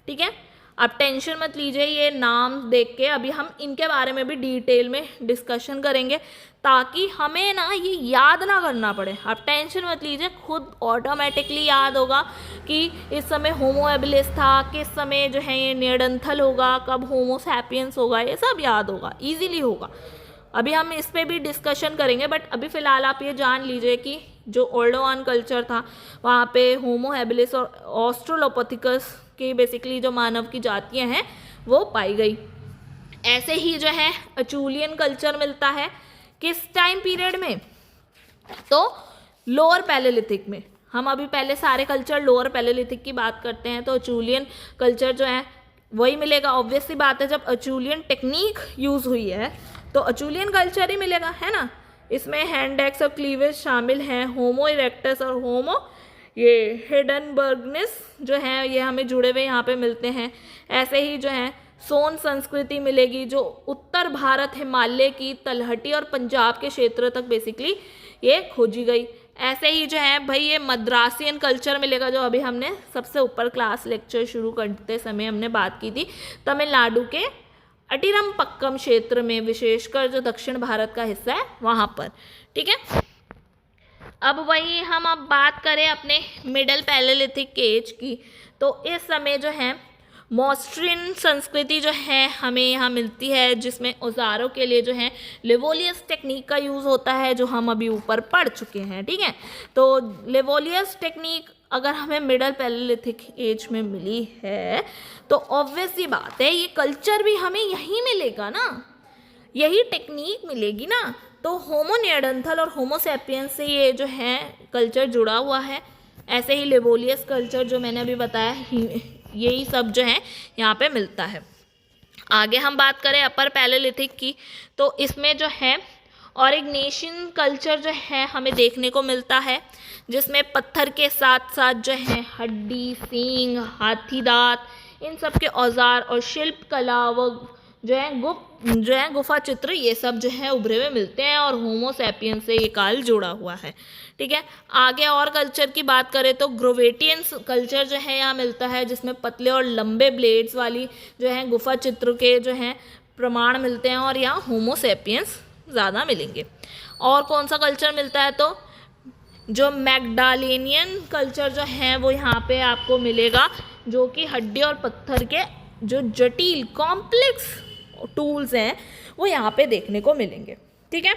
ठीक है। आप टेंशन मत लीजिए ये नाम देख के, अभी हम इनके बारे में भी डिटेल में डिस्कशन करेंगे ताकि हमें ना ये याद ना करना पड़े। आप टेंशन मत लीजिए, खुद ऑटोमेटिकली याद होगा कि इस समय होमो हैबिलिस था, किस समय जो है ये नियर्डेंथल होगा, कब होमो सैपियंस होगा, ये सब याद होगा, ईजिली होगा। अभी हम इस पे भी डिस्कशन करेंगे, बट अभी फ़िलहाल आप ये जान लीजिए कि जो ओल्डोवान कल्चर था वहाँ पे होमो हैबिलिस और ऑस्ट्रोलोपिथेकस की बेसिकली जो मानव की जातियाँ हैं वो पाई गई। ऐसे ही जो है अचूलियन कल्चर मिलता है किस टाइम पीरियड में, तो लोअर पैलेलिथिक में। हम अभी पहले सारे कल्चर लोअर पैलेलिथिक की बात करते हैं, तो अचूलियन कल्चर जो है वही मिलेगा। ऑब्वियस सी बात है, जब अचूलियन टेक्निक यूज़ हुई है तो अचूलियन कल्चर ही मिलेगा, है ना। इसमें हैंड एक्स और क्लीवेज शामिल हैं, होमो इरेक्टस और होमो ये हिडनबर्गनिस जो है ये हमें जुड़े हुए यहाँ पे मिलते हैं। ऐसे ही जो है सोन संस्कृति मिलेगी जो उत्तर भारत, हिमालय की तलहटी और पंजाब के क्षेत्र तक बेसिकली ये खोजी गई। ऐसे ही जो है भाई ये मद्रासियन कल्चर मिलेगा जो अभी हमने सबसे ऊपर क्लास लेक्चर शुरू करते समय हमने बात की थी, तमिलनाडु के अटिरमपक्कम क्षेत्र में, विशेषकर जो दक्षिण भारत का हिस्सा है वहाँ पर, ठीक है। अब वही हम अब बात करें अपने मिडल पैलेलिथिक एज की, तो इस समय जो है मॉस्ट्रियन संस्कृति जो है हमें यहाँ मिलती है, जिसमें औजारों के लिए जो है लेवोलियस टेक्निक का यूज़ होता है, जो हम अभी ऊपर पढ़ चुके हैं, ठीक है। तो लेवोलियस टेक्निक अगर हमें मिडल पैलेलिथिक एज में मिली है तो ऑब्वियस सी बात है ये कल्चर भी हमें यहीं मिलेगा ना, यही टेक्निक मिलेगी ना। तो होमो नियर्डेंथल और होमो सैपियंस से ये जो है कल्चर जुड़ा हुआ है। ऐसे ही लेवोलियस कल्चर जो मैंने अभी बताया यही सब जो है यहाँ पे मिलता है। आगे हम बात करें अपर पैलेलिथिक की, तो इसमें जो है ऑरिगनेशियन कल्चर जो है हमें देखने को मिलता है, जिसमें पत्थर के साथ साथ जो है हड्डी, सींग, हाथी दांत, इन सब के औजार और शिल्प कला व जो है गुफा चित्र, ये सब जो है उभरे हुए मिलते हैं और होमो सैपियंस से ये काल जुड़ा हुआ है, ठीक है। आगे और कल्चर की बात करें तो ग्रोवेटियन कल्चर जो है यहाँ मिलता है, जिसमें पतले और लंबे ब्लेड्स वाली जो है गुफा चित्र के जो हैं प्रमाण मिलते हैं और यहाँ होमो सैपियंस ज़्यादा मिलेंगे। और कौन सा कल्चर मिलता है, तो जो मैग्डालेनियन कल्चर जो है वो यहाँ पे आपको मिलेगा, जो कि हड्डी और पत्थर के जो जटिल कॉम्प्लेक्स टूल्स हैं वो यहाँ पे देखने को मिलेंगे, ठीक है।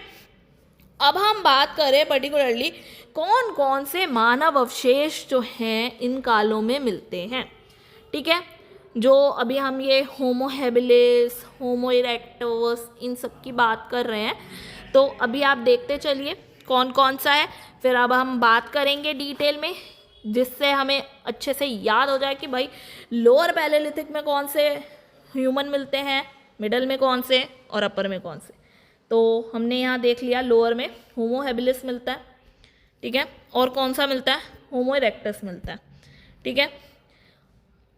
अब हम बात करें पर्टिकुलरली कौन कौन से मानव अवशेष जो हैं इन कालों में मिलते हैं, ठीक है। जो अभी हम ये होमो हैबिलिस, होमो इरेक्टस, इन सब की बात कर रहे हैं, तो अभी आप देखते चलिए कौन कौन सा है, फिर अब हम बात करेंगे डिटेल में, जिससे हमें अच्छे से याद हो जाए कि भाई लोअर पैलेलिथिक में कौन से ह्यूमन मिलते हैं, मिडल में कौन से और अपर में कौन से। तो हमने यहाँ देख लिया लोअर में होमो हैबिलिस मिलता है, ठीक है, और कौन सा मिलता है, होमो इरेक्टस मिलता है, ठीक है।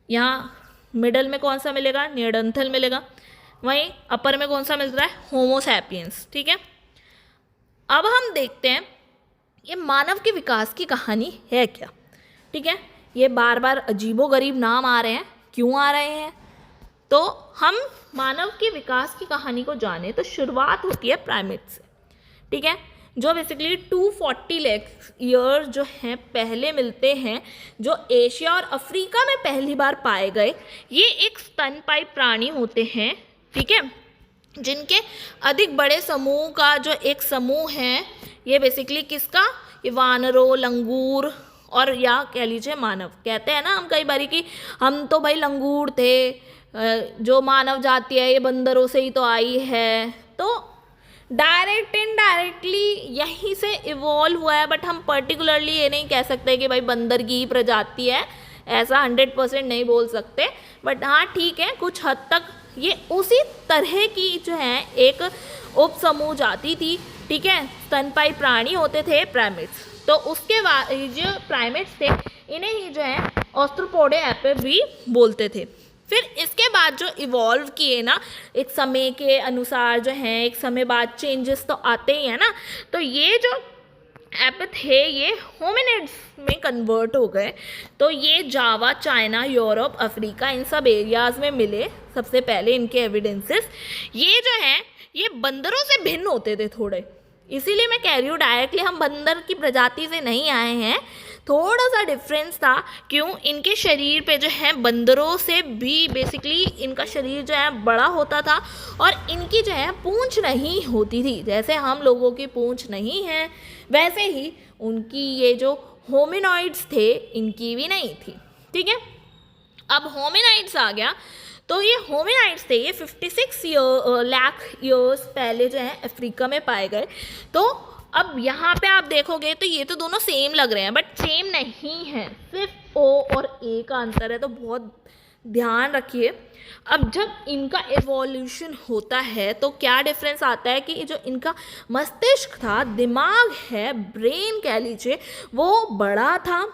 यहाँ मिडल में कौन सा मिलेगा, नियर्डेंथल मिलेगा। वहीं अपर में कौन सा मिलता है, होमो सैपियंस, ठीक है। अब हम देखते हैं ये मानव के विकास की कहानी है क्या, ठीक है। ये बार बार अजीबोगरीब नाम आ रहे हैं, क्यों आ रहे हैं, तो हम मानव के विकास की कहानी को जाने तो शुरुआत होती है प्राइमेट से, ठीक है, जो बेसिकली 240 लाख ईयर जो हैं पहले मिलते हैं, जो एशिया और अफ्रीका में पहली बार पाए गए। ये एक स्तनपायी प्राणी होते हैं, ठीक है, जिनके अधिक बड़े समूह का जो एक समूह है, ये बेसिकली किसका, ये वानरों, लंगूर और या कह लीजिए मानव। कहते हैं ना हम कई बारी कि हम तो भाई लंगूर थे, जो मानव जाति है ये बंदरों से ही तो आई है, तो डायरेक्ट इनडायरेक्टली यहीं से इवॉल्व हुआ है। बट हम पर्टिकुलरली ये नहीं कह सकते कि भाई बंदर की ही प्रजाति है, ऐसा 100% नहीं बोल सकते, बट हाँ ठीक है, कुछ हद तक ये उसी तरह की जो है एक उप समूह जाति थी, ठीक है। स्तनपायी प्राणी होते थे प्राइमेट्स, तो उसके बाद जो प्राइमेट्स थे इन्हें ही जो है ऑस्ट्रोपोडे एपे भी बोलते थे। फिर इसके बाद जो इवॉल्व किए ना, एक समय के अनुसार जो है, एक समय बाद चेंजेस तो आते ही हैं ना, तो ये जो एप थे ये होमिनिड्स में कन्वर्ट हो गए। तो ये जावा, चाइना, यूरोप, अफ्रीका, इन सब एरियाज़ में मिले सबसे पहले इनके एविडेंसेस। ये जो हैं ये बंदरों से भिन्न होते थे थोड़े, इसीलिए मैं कह रही हूँ डायरेक्टली हम बंदर की प्रजाति से नहीं आए हैं, थोड़ा सा डिफरेंस था। क्यों? इनके शरीर पे जो है बंदरों से भी बेसिकली इनका शरीर जो है बड़ा होता था और इनकी जो है पूंछ नहीं होती थी। जैसे हम लोगों की पूंछ नहीं है वैसे ही उनकी ये जो होमिनॉइड्स थे इनकी भी नहीं थी। ठीक है, अब होमिनॉइड्स आ गया। तो ये होमिनाइड्स थे, ये 56 लाख ईयर्स पहले जो है अफ्रीका में पाए गए। तो अब यहाँ पे आप देखोगे तो ये तो दोनों सेम लग रहे हैं, बट सेम नहीं है, सिर्फ ओ और ए का अंतर है। तो बहुत ध्यान रखिए। अब जब इनका एवोल्यूशन होता है तो क्या डिफरेंस आता है कि जो इनका मस्तिष्क था, दिमाग है, ब्रेन कह लीजिए, वो बड़ा था।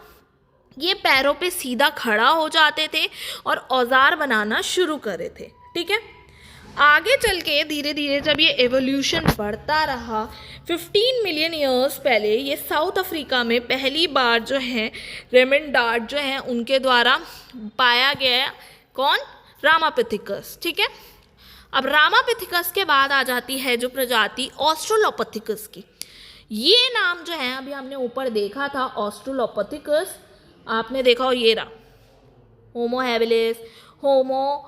ये पैरों पे सीधा खड़ा हो जाते थे और औजार बनाना शुरू करे थे। ठीक है, आगे चल के धीरे धीरे जब ये एवोल्यूशन बढ़ता रहा, 15 मिलियन ईयर्स पहले ये साउथ अफ्रीका में पहली बार जो है रेमेंडार्ड जो है उनके द्वारा पाया गया। कौन? रामापिथिकस। ठीक है, अब रामापिथिकस के बाद आ जाती है जो प्रजाति ऑस्ट्रोलोपिथिकस की। ये नाम जो है अभी हमने ऊपर देखा था ऑस्ट्रोलोपिथिकस, आपने देखा हो ये रहा होमो हैबिलिस, होमो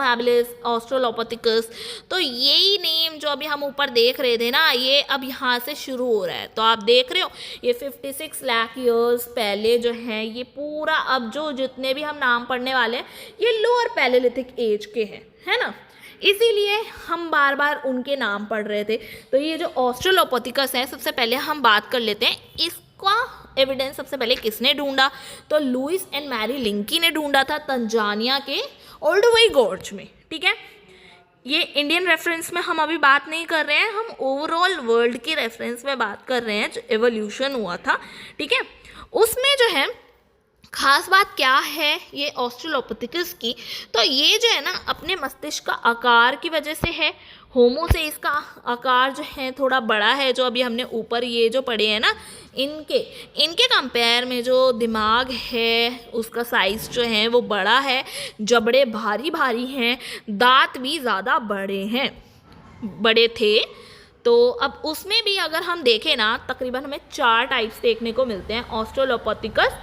हैबिलिस, ऑस्ट्रोलोपिथिकस। तो यही नेम जो अभी हम ऊपर देख रहे थे ना, ये अब यहाँ से शुरू हो रहा है। तो आप देख रहे हो ये 56 लाख ईयर्स पहले जो है ये पूरा, अब जो जितने भी हम नाम पढ़ने वाले हैं ये लोअर पैलेलिथिक एज के हैं, है ना, इसीलिए हम बार बार उनके नाम पढ़ रहे थे। तो ये जो ऑस्ट्रोलोपिथिकस है, सबसे पहले हम बात कर लेते हैं इसका एविडेंस सबसे पहले किसने ढूंढा। तो लुइस एंड मैरी लिंकी ने ढूंढा था तंजानिया के ओल्डोवई गॉर्ज में। ठीक है, ये इंडियन रेफरेंस में हम अभी बात नहीं कर रहे हैं, हम ओवरऑल वर्ल्ड के रेफरेंस में बात कर रहे हैं जो एवोल्यूशन हुआ था। ठीक है, उसमें जो है खास बात क्या है ये ऑस्ट्रोलोपिथिकस की, तो ये जो है ना अपने मस्तिष्क का आकार की वजह से है। होमो से इसका आकार जो है थोड़ा बड़ा है, जो अभी हमने ऊपर ये जो पढ़े हैं ना, इनके कंपेयर में जो दिमाग है उसका साइज़ जो है वो बड़ा है, जबड़े भारी भारी हैं, दांत भी ज़्यादा बड़े थे। तो अब उसमें भी अगर हम देखें ना, तकरीबन हमें 4 टाइप्स देखने को मिलते हैं ऑस्ट्रोलोपिथिकस।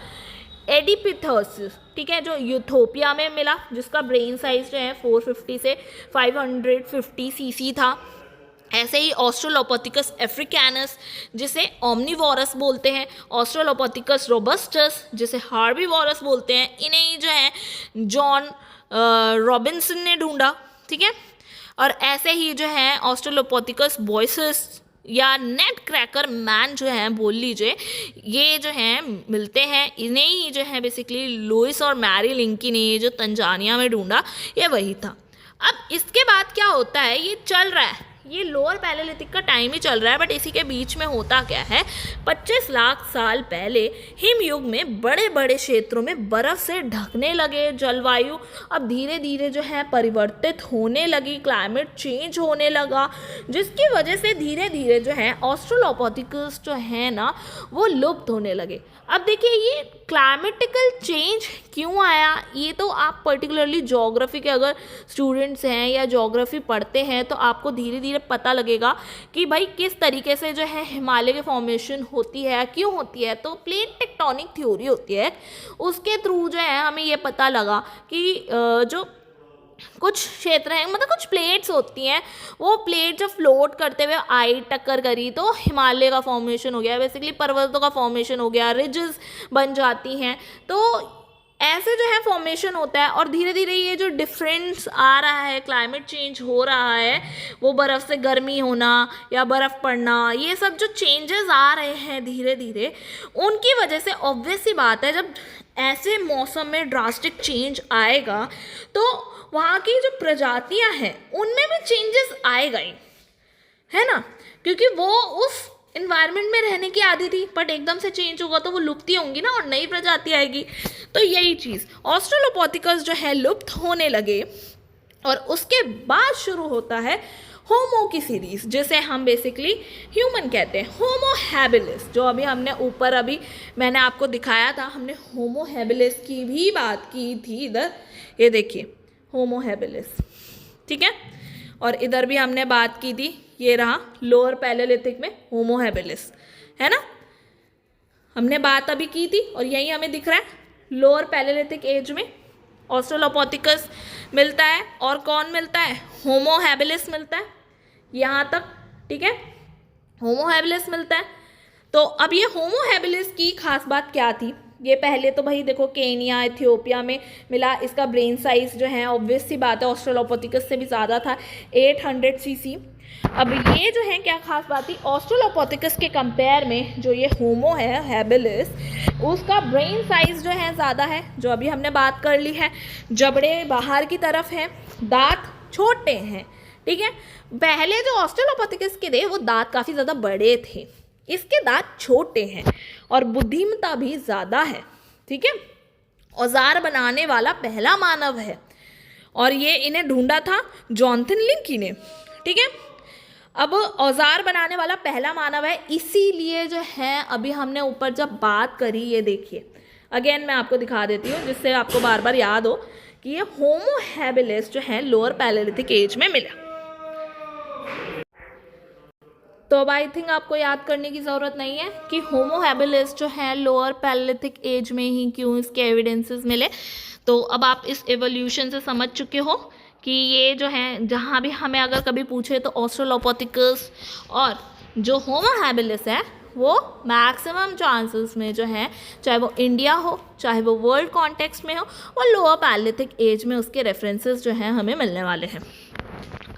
एडिपिथोसिस, ठीक है, जो यूथोपिया में मिला, जिसका ब्रेन साइज जो है 450 से 550 सीसी था। ऐसे ही ऑस्ट्रोलोपिथिकस अफ्रीकानस, जिसे ओमनीवोरस बोलते हैं, ऑस्ट्रोलोपिथिकस रोबस्टस, जिसे हार्बीवोरस बोलते हैं, इन्हें जो है जॉन रॉबिन्सन ने ढूंढा। ठीक है, और ऐसे ही जो है ऑस्ट्रोलोपिथिकस बॉयसिस या नेट क्रैकर मैन जो है बोल लीजिए, ये जो हैं मिलते हैं। इन्हें ही जो है बेसिकली लुइस और मैरी लिंकी ने ये जो तंजानिया में ढूंढा, ये वही था। अब इसके बाद क्या होता है, ये चल रहा है, ये लोअर पैलेलिथिक का टाइम ही चल रहा है, बट इसी के बीच में होता क्या है, 25 लाख साल पहले हिमयुग में बड़े बड़े क्षेत्रों में बर्फ़ से ढकने लगे जलवायु। अब धीरे धीरे जो है परिवर्तित होने लगी, क्लाइमेट चेंज होने लगा, जिसकी वजह से धीरे धीरे जो है ऑस्ट्रोलोपिथिकस जो है ना वो लुप्त होने लगे। अब देखिए ये क्लाइमेटिकल चेंज क्यों आया, ये तो आप पर्टिकुलरली ज्योग्राफी के अगर स्टूडेंट्स हैं या ज्योग्राफी पढ़ते हैं तो आपको धीरे धीरे पता लगेगा कि भाई किस तरीके से जो है हिमालय की फॉर्मेशन होती है, क्यों होती है। तो प्लेट टेक्टोनिक थ्योरी होती है, उसके थ्रू जो है हमें ये पता लगा कि जो कुछ क्षेत्र हैं, मतलब कुछ प्लेट्स होती हैं, वो प्लेट जब फ्लोट करते हुए आई टक्कर करी तो हिमालय का फॉर्मेशन हो गया, बेसिकली पर्वतों का फॉर्मेशन हो गया, रिजेस बन जाती हैं। तो ऐसे जो है फॉर्मेशन होता है और धीरे धीरे ये जो डिफरेंस आ रहा है, क्लाइमेट चेंज हो रहा है, वो बर्फ़ से गर्मी होना या बर्फ़ पड़ना, ये सब जो चेंजेस आ रहे हैं धीरे धीरे, उनकी वजह से ऑब्वियस सी बात है जब ऐसे मौसम में ड्रास्टिक चेंज आएगा तो वहाँ की जो प्रजातियाँ हैं उनमें भी चेंजेस आएगा ही, है ना, क्योंकि वो उस इन्वायरमेंट में रहने की आदि थी, बट एकदम से चेंज होगा तो वो लुप्ती होंगी ना और नई प्रजाति आएगी। तो यही चीज़ ऑस्ट्रोलोपिथिकस जो है लुप्त होने लगे और उसके बाद शुरू होता है होमो की सीरीज, जिसे हम बेसिकली ह्यूमन कहते हैं। होमो हैबिलिस, जो अभी हमने ऊपर अभी मैंने आपको दिखाया था, हमने होमो हैबिलिस की भी बात की थी इधर, ये देखिए होमो हैबिलिस, ठीक है। और इधर भी हमने बात की थी, ये रहा लोअर पैलेलिथिक में होमो हैबिलिस, है ना, हमने बात अभी की थी। और यही हमें दिख रहा है लोअर पैलेलिथिक एज में ऑस्ट्रेलोपिथेकस मिलता है, और कौन मिलता है, होमो हैबिलिस मिलता है, यहाँ तक, ठीक है, होमो हैबिलिस मिलता है। तो अब ये होमो हैबिलिस की खास बात क्या थी, ये पहले तो भाई देखो केनिया इथियोपिया में मिला, इसका ब्रेन साइज जो है ऑब्वियस सी बात है ऑस्ट्रेलोपिथेकस से भी ज़्यादा था, 800 cc। अब ये जो है क्या खास बात थी, ऑस्ट्रेलोपिथेकस के कंपेयर में जो ये होमो है हैबिलिस, उसका ब्रेन साइज जो है ज़्यादा है, जो अभी हमने बात कर ली है, जबड़े बाहर की तरफ हैं, दांत छोटे हैं, ठीक है। पहले जो ऑस्ट्रेलोपिथेकस के थे वो दांत काफ़ी ज़्यादा बड़े थे, इसके दांत छोटे हैं और बुद्धिमत्ता भी ज़्यादा है, ठीक है। औजार बनाने वाला पहला मानव है, और ये इन्हें ढूंढा था जॉनथन लिंकी ने, ठीक है। अब औजार बनाने वाला पहला मानव है, इसीलिए जो है अभी हमने ऊपर जब बात करी, ये देखिए अगेन मैं आपको दिखा देती हूँ जिससे आपको बार बार याद हो कि ये होमो हैबिलिस जो है लोअर पैलेलिथिक एज में मिला। तो अब आई थिंक आपको याद करने की ज़रूरत नहीं है कि होमो हैबिलिस जो है लोअर पैलेलिथिक एज में ही क्यों इसके एविडेंसेस मिले। तो अब आप इस एवोल्यूशन से समझ चुके हो कि ये जो है, जहाँ भी हमें अगर कभी पूछे तो ऑस्ट्रेलोपिथेकस और जो होमो हैबिलिस है वो मैक्सिमम चांसेस में जो है, चाहे वो इंडिया हो चाहे वो वर्ल्ड कॉन्टेक्स्ट में हो, वो लोअर पैलेलिथिक एज में उसके रेफरेंसेस जो हैं हमें मिलने वाले हैं।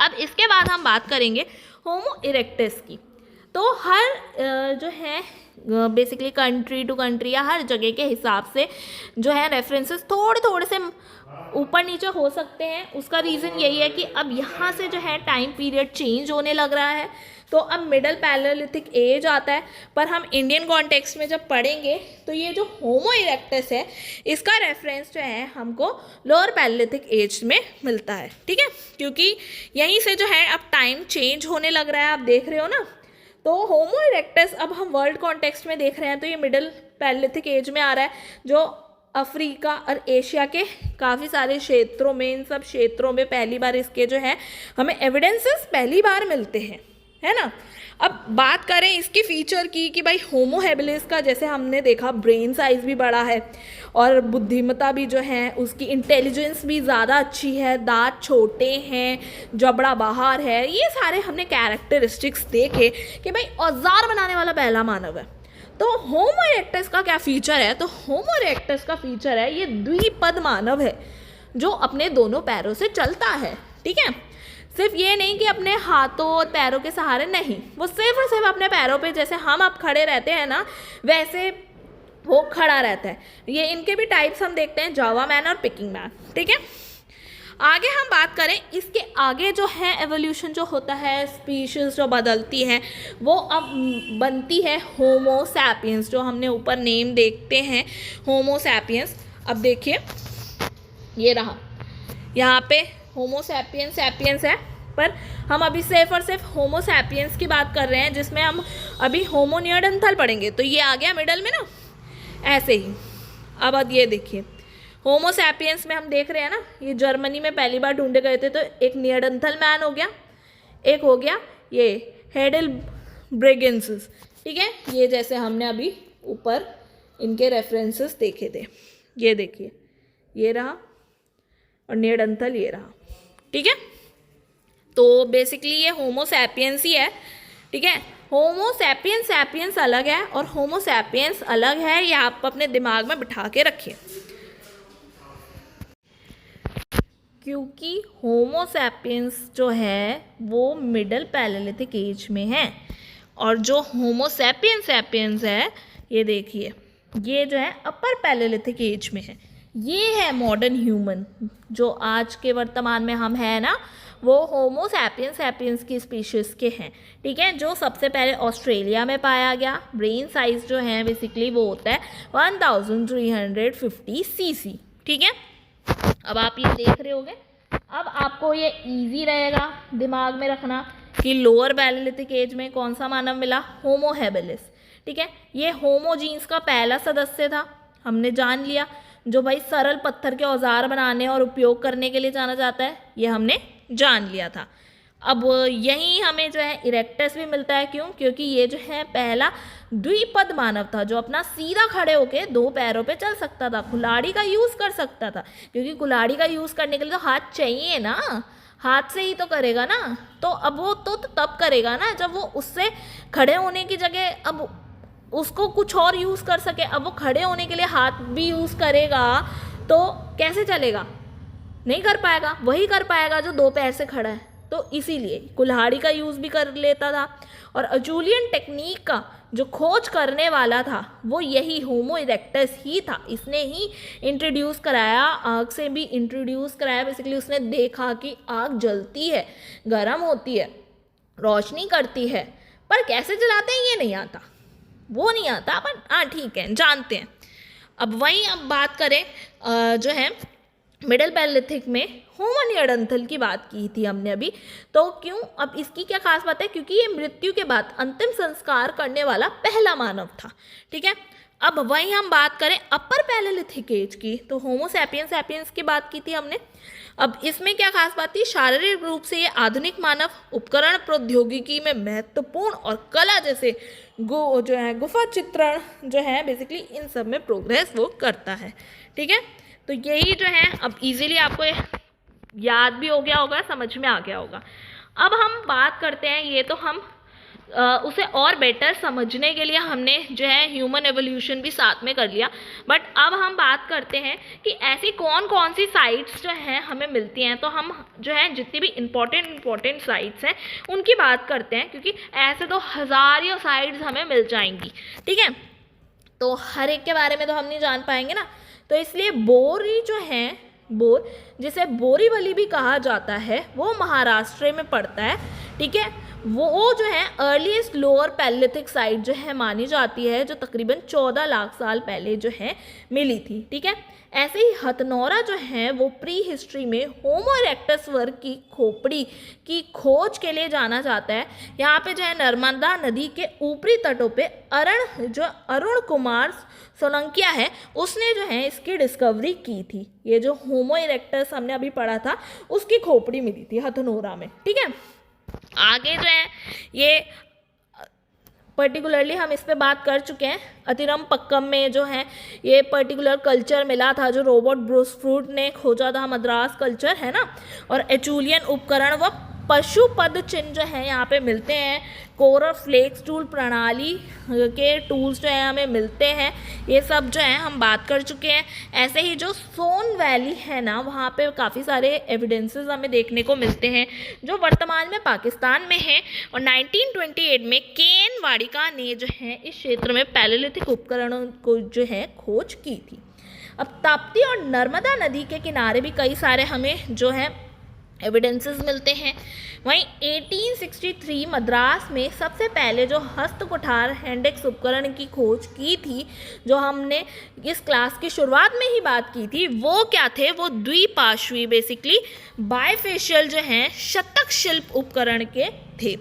अब इसके बाद हम बात करेंगे होमो इरेक्टस की। तो हर जो है बेसिकली कंट्री टू कंट्री या हर जगह के हिसाब से जो है रेफरेंसेस थोड़े थोड़े से ऊपर नीचे हो सकते हैं। उसका रीज़न यही है कि अब यहाँ से जो है टाइम पीरियड चेंज होने लग रहा है, तो अब मिडल पैलेलिथिक एज आता है। पर हम इंडियन कॉन्टेक्स्ट में जब पढ़ेंगे तो ये जो होमो इरेक्टस है इसका रेफरेंस जो है हमको लोअर पैलेलिथिक एज में मिलता है, ठीक है, क्योंकि यहीं से जो है अब टाइम चेंज होने लग रहा है, आप देख रहे हो ना। तो होमो इरेक्टस अब हम वर्ल्ड कॉन्टेक्स्ट में देख रहे हैं तो ये मिडल पैलेलिथिक एज में आ रहा है, जो अफ्रीका और एशिया के काफ़ी सारे क्षेत्रों में, इन सब क्षेत्रों में पहली बार इसके जो है हमें एविडेंसेस पहली बार मिलते हैं, है ना। अब बात करें इसकी फीचर की कि भाई होमो हैबिलिस का जैसे हमने देखा ब्रेन साइज भी बड़ा है और बुद्धिमत्ता भी जो है उसकी इंटेलिजेंस भी ज़्यादा अच्छी है, दांत छोटे हैं, जबड़ा बाहर है, ये सारे हमने कैरेक्टरिस्टिक्स देखे कि भाई औजार बनाने वाला पहला मानव है। तो होमो इरेक्टस का क्या फीचर है, तो होमो इरेक्टस का फीचर है ये द्विपद मानव है जो अपने दोनों पैरों से चलता है, ठीक है। सिर्फ ये नहीं कि अपने हाथों और पैरों के सहारे नहीं, वो सिर्फ और सिर्फ अपने पैरों पे जैसे हम अब खड़े रहते हैं ना वैसे वो खड़ा रहता है। ये इनके भी टाइप्स हम देखते हैं, जावा मैन और पिकिंग मैन, ठीक है। आगे हम बात करें, इसके आगे जो है एवोल्यूशन जो होता है, स्पीशीज़ जो बदलती है वो अब बनती है होमो सैपियंस, जो हमने ऊपर नेम देखते हैं होमो सैपियंस। अब देखिए ये रहा, यहाँ पे होमो सैपियंस है, पर हम अभी सिर्फ और सिर्फ होमो सैपियंस की बात कर रहे हैं, जिसमें हम अभी होमो नियरडेंथल पढ़ेंगे। तो ये आ गया मिडल में ना, ऐसे ही। अब ये देखिए होमो सैपियंस में हम देख रहे हैं ना, ये जर्मनी में पहली बार ढूंढे गए थे, तो एक नियरडेंथल मैन हो गया, एक हो गया ये हेडेलब्रेगेंसिस, ठीक है। ये जैसे हमने अभी ऊपर इनके रेफरेंसेस देखे थे, ये देखिए ये रहा और नियरडेंथल ये रहा, ठीक है। तो बेसिकली ये होमो सैपियंस ही है, ठीक है। होमो सैपियंस अलग है और होमो सैपियंस अलग है, ये आप अपने दिमाग में बिठा के रखिए, क्योंकि होमो सैपियंस जो है वो मिडल पैलेलिथिक एज में है, और जो होमो सैपियंस है ये देखिए ये जो है अपर पैलेलिथिक एज में है। ये है मॉडर्न ह्यूमन, जो आज के वर्तमान में हम हैं ना, वो होमो सैपियंस की स्पीशीज़ के हैं, ठीक है, जो सबसे पहले ऑस्ट्रेलिया में पाया गया। ब्रेन साइज जो है बेसिकली वो होता है 1350 cc, ठीक है। अब आप ये देख रहे होगे। अब आपको ये इजी रहेगा दिमाग में रखना कि लोअर पैलेलिथिक एज में कौन सा मानव मिला, होमो हैबिलिस। ठीक है, ये होमो जीन्स का पहला सदस्य था, हमने जान लिया। जो भाई सरल पत्थर के औजार बनाने और उपयोग करने के लिए जाना जाता है, ये हमने जान लिया था। अब यही हमें जो है इरेक्टस भी मिलता है, क्यों? क्योंकि ये जो है पहला द्विपद मानव था जो अपना सीधा खड़े होके दो पैरों पे चल सकता था, कुल्हाड़ी का यूज़ कर सकता था। क्योंकि कुल्हाड़ी का यूज़ करने के लिए तो हाथ चाहिए ना, हाथ से ही तो करेगा ना। तो अब वो तो तब करेगा ना जब वो उससे खड़े होने की जगह अब उसको कुछ और यूज़ कर सके। अब वो खड़े होने के लिए हाथ भी यूज़ करेगा तो कैसे चलेगा? नहीं कर पाएगा। वही कर पाएगा जो दो पैर से खड़ा है। तो इसीलिए कुल्हाड़ी का यूज़ भी कर लेता था। और अजूलियन टेक्निक का जो खोज करने वाला था वो यही होमो इरेक्टस ही था। इसने ही इंट्रोड्यूस कराया, आग से भी इंट्रोड्यूस कराया। बेसिकली उसने देखा कि आग जलती है, गर्म होती है, रोशनी करती है, पर कैसे जलाते हैं ये नहीं आता, वो नहीं आता, पर हाँ ठीक है, जानते हैं। अब वहीं अब बात करें जो है मिडिल पैलेलिथिक में होमो निअर्डंथल की बात की थी हमने अभी। तो क्यों? अब इसकी क्या खास बात है? क्योंकि ये मृत्यु के बाद अंतिम संस्कार करने वाला पहला मानव था। ठीक है, अब वहीं हम बात करें अपर पैलेलिथिक एज की, तो होमो सैपियंस सैपियंस की बात की थी हमने। अब इसमें क्या खास बात थी? शारीरिक रूप से ये आधुनिक मानव उपकरण प्रौद्योगिकी में महत्वपूर्ण और कला जैसे जो है गुफा चित्रण जो है बेसिकली इन सब में प्रोग्रेस वो करता है। ठीक है, तो यही जो है अब इजीली आपको याद भी हो गया होगा, समझ में आ गया होगा। अब हम बात करते हैं, ये तो हम उसे और बेटर समझने के लिए हमने जो है ह्यूमन एवोल्यूशन भी साथ में कर लिया। बट अब हम बात करते हैं कि ऐसी कौन कौन सी साइट्स जो हैं हमें मिलती हैं। तो हम जो है जितनी भी इम्पोर्टेंट साइट्स हैं उनकी बात करते हैं, क्योंकि ऐसे तो हज़ारों साइट्स हमें मिल जाएंगी। ठीक है, तो हर एक के बारे में तो हम नहीं जान पाएंगे ना। तो इसलिए बोरी जो है, बोर जिसे बोरीवली भी कहा जाता है, वो महाराष्ट्र में पड़ता है। ठीक है, वो जो है अर्लीस्ट लोअर पैलेलिथिक साइट जो है मानी जाती है, जो तकरीबन 14 लाख साल पहले जो है मिली थी। ठीक है, ऐसे ही हथनौरा जो है वो प्री हिस्ट्री में होमो इरेक्टस वर्ग की खोपड़ी की खोज के लिए जाना जाता है। यहाँ पे जो है नर्मदा नदी के ऊपरी तटों पे अरुण कुमार सोलंकिया है, उसने जो है इसकी डिस्कवरी की थी। ये जो होमो इरेक्टस हमने अभी पढ़ा था उसकी खोपड़ी मिली थी हथनोरा में। ठीक है, आगे जो है ये पर्टिकुलरली हम इस पे बात कर चुके हैं। अतिरम पक्कम में जो है ये पर्टिकुलर कल्चर मिला था जो रॉबर्ट ब्रूसफ्रूट ने खोजा था, मद्रास कल्चर है ना। और एचूलियन उपकरण व पशुपद चिन्ह जो है यहाँ पे मिलते हैं। कोरल फ्लेक्स टूल प्रणाली के टूल्स जो है हमें मिलते हैं। ये सब जो है हम बात कर चुके हैं। ऐसे ही जो सोन वैली है ना, वहाँ पे काफ़ी सारे एविडेंसेस हमें देखने को मिलते हैं जो वर्तमान में पाकिस्तान में है। और 1928 में केन वाडिका ने जो है इस क्षेत्र में पैलेलिथिक उपकरणों को जो है खोज की थी। अब ताप्ती और नर्मदा नदी के किनारे भी कई सारे हमें जो है एविडेंसेस मिलते हैं। वहीं 1863 मद्रास में सबसे पहले जो हस्तकुठार हैंडेक्स उपकरण की खोज की थी, जो हमने इस क्लास की शुरुआत में ही बात की थी, वो क्या थे? वो द्विपार्श्वी बेसिकली बायफेशियल जो हैं शतक शिल्प उपकरण के थे।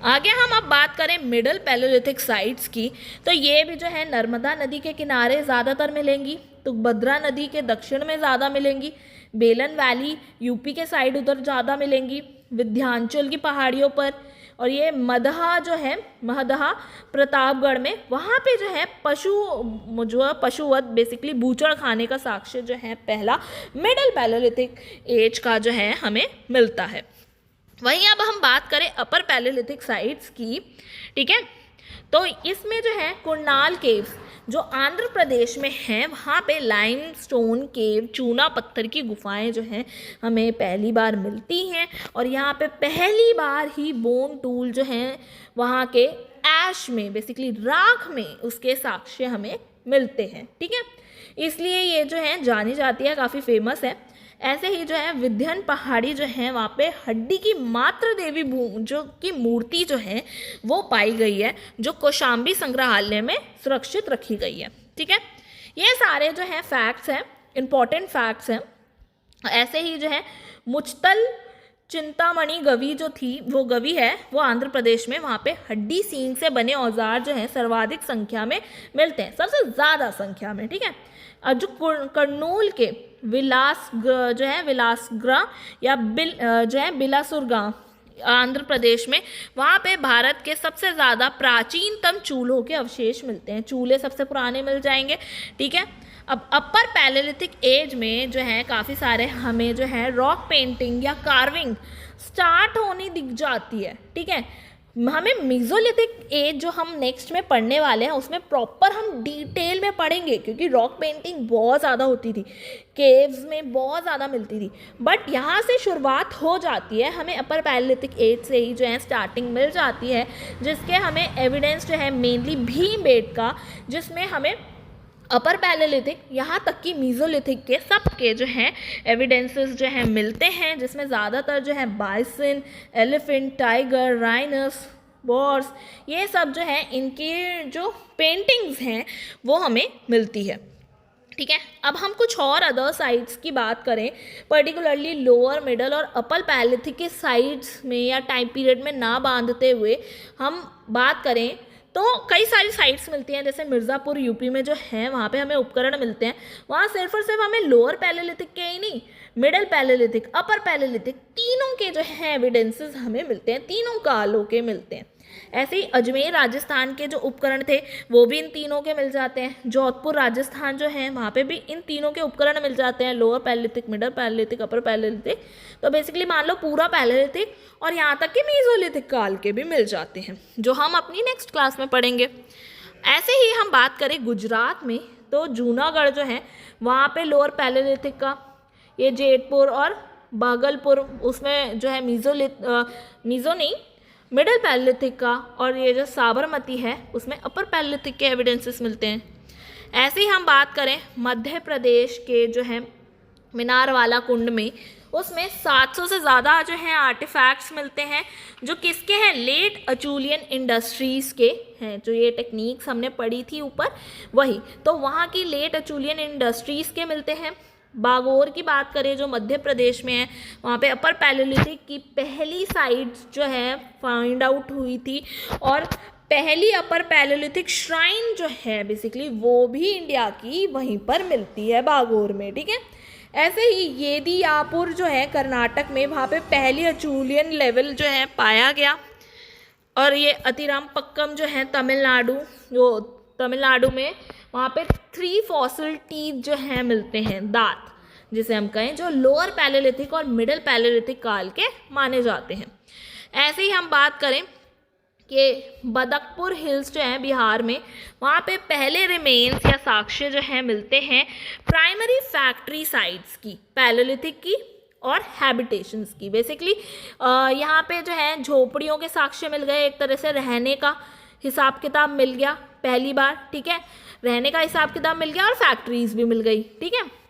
आगे हम अब बात करें मिडल पैलेलिथिक साइट्स की, तो ये भी जो है नर्मदा नदी के किनारे ज़्यादातर मिलेंगी, तुंगभद्रा नदी के दक्षिण में ज़्यादा मिलेंगी, बेलन वैली यूपी के साइड उधर ज़्यादा मिलेंगी, विंध्याचल की पहाड़ियों पर। और ये महदहा जो है, महदहा प्रतापगढ़ में, वहाँ पे जो है पशुवध बेसिकली बूचड़ खाने का साक्ष्य जो है पहला मिडल पैलेलिथिक एज का जो है हमें मिलता है। वहीं अब हम बात करें अपर पैलेलिथिक साइट्स की। ठीक है, तो इसमें जो है कुरनाल केव्स जो आंध्र प्रदेश में हैं, वहाँ पे लाइमस्टोन केव, चूना पत्थर की गुफाएं जो हैं हमें पहली बार मिलती हैं। और यहाँ पे पहली बार ही बोन टूल जो हैं वहाँ के ऐश में बेसिकली राख में उसके साक्ष्य हमें मिलते हैं। ठीक है, इसलिए ये जो है जानी जाती है, काफ़ी फेमस है। ऐसे ही जो है विंध्यन पहाड़ी जो है वहाँ पे हड्डी की मातृ देवी जो की मूर्ति जो है वो पाई गई है, जो कौशाम्बी संग्रहालय में सुरक्षित रखी गई है। ठीक है, ये सारे जो हैं फैक्ट्स हैं, इम्पॉर्टेंट फैक्ट्स हैं। ऐसे ही जो है मुचतल चिंतामणि गवि जो थी, वो गवि है वो आंध्र प्रदेश में, वहाँ पे हड्डी सींग से बने औजार जो हैं सर्वाधिक संख्या में मिलते हैं, सबसे ज़्यादा संख्या में, ठीक है। और जो कर्नूल के विलासग्रा या बिलासुर गांव आंध्र प्रदेश में, वहाँ पे भारत के सबसे ज़्यादा प्राचीनतम चूल्हों के अवशेष मिलते हैं, चूल्हे सबसे पुराने मिल जाएंगे, ठीक है। अब अपर पैलेलिथिक एज में जो है काफ़ी सारे हमें जो है रॉक पेंटिंग या कार्विंग स्टार्ट होनी दिख जाती है, ठीक है। हमें मेसोलिथिक एज जो हम नेक्स्ट में पढ़ने वाले हैं उसमें प्रॉपर हम डिटेल में पढ़ेंगे, क्योंकि रॉक पेंटिंग बहुत ज़्यादा होती थी, केव्स में बहुत ज़्यादा मिलती थी, बट यहाँ से शुरुआत हो जाती है, हमें अपर पैलेलिथिक एज से ही जो है स्टार्टिंग मिल जाती है, जिसके हमें एविडेंस जो है मेनली भीमबेटका, जिसमें हमें अपर पैलेलिथिक यहाँ तक कि मीज़ोलिथिक के सबके जो हैं एविडेंसेस जो हैं मिलते हैं, जिसमें ज़्यादातर जो है बाइसन, एलिफेंट, टाइगर, राइनस, बॉर्स, ये सब जो है इनके जो पेंटिंग्स हैं वो हमें मिलती है, ठीक है। अब हम कुछ और अदर साइट्स की बात करें, पर्टिकुलरली लोअर, मिडल और अपर पैलेलिथिक के साइट्स में या टाइम पीरियड में ना बांधते हुए हम बात करें तो कई सारी साइट्स मिलती हैं, जैसे मिर्ज़ापुर यूपी में जो है वहाँ पे हमें उपकरण मिलते हैं, वहाँ सिर्फ और सिर्फ हमें लोअर पैलेलिथिक के ही नहीं, मिडल पैलेलिथिक, अपर पैलेलिथिक, तीनों के जो है एविडेंसेस हमें मिलते हैं, तीनों कालों के मिलते हैं। ऐसे ही अजमेर राजस्थान के जो उपकरण थे वो भी इन तीनों के मिल जाते हैं, जोधपुर राजस्थान जो है वहाँ पे भी इन तीनों के उपकरण मिल जाते हैं, लोअर पैलेलिथिक, मिडल पैलेलिथिक, अपर पैलेलिथिक। तो बेसिकली मान लो पूरा पैलेलिथिक और यहाँ तक कि मीज़ोलिथिक काल के भी मिल जाते हैं, जो हम अपनी नेक्स्ट क्लास में पढ़ेंगे। ऐसे ही हम बात करें गुजरात में, तो जूनागढ़ जो है वहाँ पे लोअर पैलेलिथिक का, ये जेतपुर और भागलपुर उसमें जो है मिडल पैलेलिथिक का, और ये जो साबरमती है उसमें अपर पैलेलिथिक के एविडेंसेस मिलते हैं। ऐसे ही हम बात करें मध्य प्रदेश के जो है मिनारवाला कुंड में, उसमें 700 से ज़्यादा जो है आर्टिफैक्ट्स मिलते हैं, जो किसके हैं, लेट अचूलियन इंडस्ट्रीज़ के हैं, जो ये टेक्निक्स हमने पढ़ी थी ऊपर वही, तो वहाँ की लेट अचूलियन इंडस्ट्रीज़ के मिलते हैं। बागोर की बात करें जो मध्य प्रदेश में है, वहाँ पे अपर पैलेलिथिक की पहली साइट्स जो है फाइंड आउट हुई थी, और पहली अपर पैलेलिथिक श्राइन जो है बेसिकली वो भी इंडिया की वहीं पर मिलती है, बागोर में, ठीक है। ऐसे ही येदियापुर जो है कर्नाटक में, वहाँ पे पहली अचूलियन लेवल जो है पाया गया, और ये अतिरामपक्कम जो है तमिलनाडु में, वहाँ पे 3 फॉसिल टीथ जो हैं मिलते हैं, दांत जिसे हम कहें, जो लोअर पैलेलिथिक और मिडल पैलेलिथिक काल के माने जाते हैं। ऐसे ही हम बात करें कि बदकपुर हिल्स जो हैं बिहार में, वहाँ पे पहले रिमेन्स या साक्ष्य जो हैं मिलते हैं प्राइमरी फैक्ट्री साइट्स की, पैलेलिथिक की और हैबिटेशंस की। बेसिकली यहाँ पे जो है झोपड़ियों के साक्ष्य मिल गए, एक तरह से रहने का हिसाब किताब मिल गया पहली बार, ठीक है, रहने का हिसाब किताब मिल गया और फैक्ट्रीज भी मिल गई, ठीक है।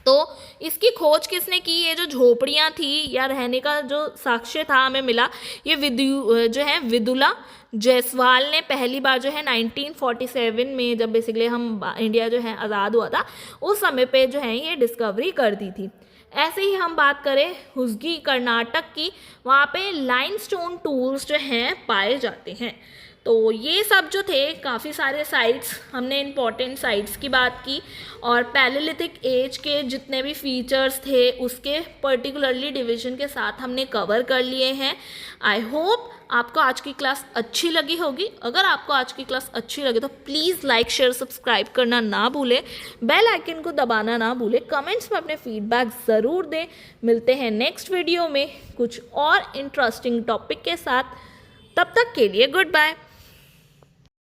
तो इसकी खोज किसने की, ये जो झोपड़ियाँ थी या रहने का जो साक्ष्य था हमें मिला, ये विदुला जायसवाल ने पहली बार जो है 1947 में, जब बेसिकली हम इंडिया जो है आज़ाद हुआ था उस समय पे जो है ये डिस्कवरी कर दी थी। ऐसे ही हम बात करें हुसगी कर्नाटक की, वहाँ पे लाइमस्टोन टूल्स जो हैं पाए जाते हैं। तो ये सब जो थे काफ़ी सारे साइट्स, हमने इम्पॉर्टेंट साइट्स की बात की, और पैलेलिथिक एज के जितने भी फीचर्स थे उसके पर्टिकुलरली डिवीजन के साथ हमने कवर कर लिए हैं। आई होप आपको आज की क्लास अच्छी लगी होगी। अगर आपको आज की क्लास अच्छी लगे तो प्लीज़ लाइक, शेयर, सब्सक्राइब करना ना भूलें, बेल आइकन को दबाना ना भूलें, कमेंट्स में अपने फीडबैक ज़रूर दें। मिलते हैं नेक्स्ट वीडियो में कुछ और इंटरेस्टिंग टॉपिक के साथ, तब तक के लिए गुड बाय।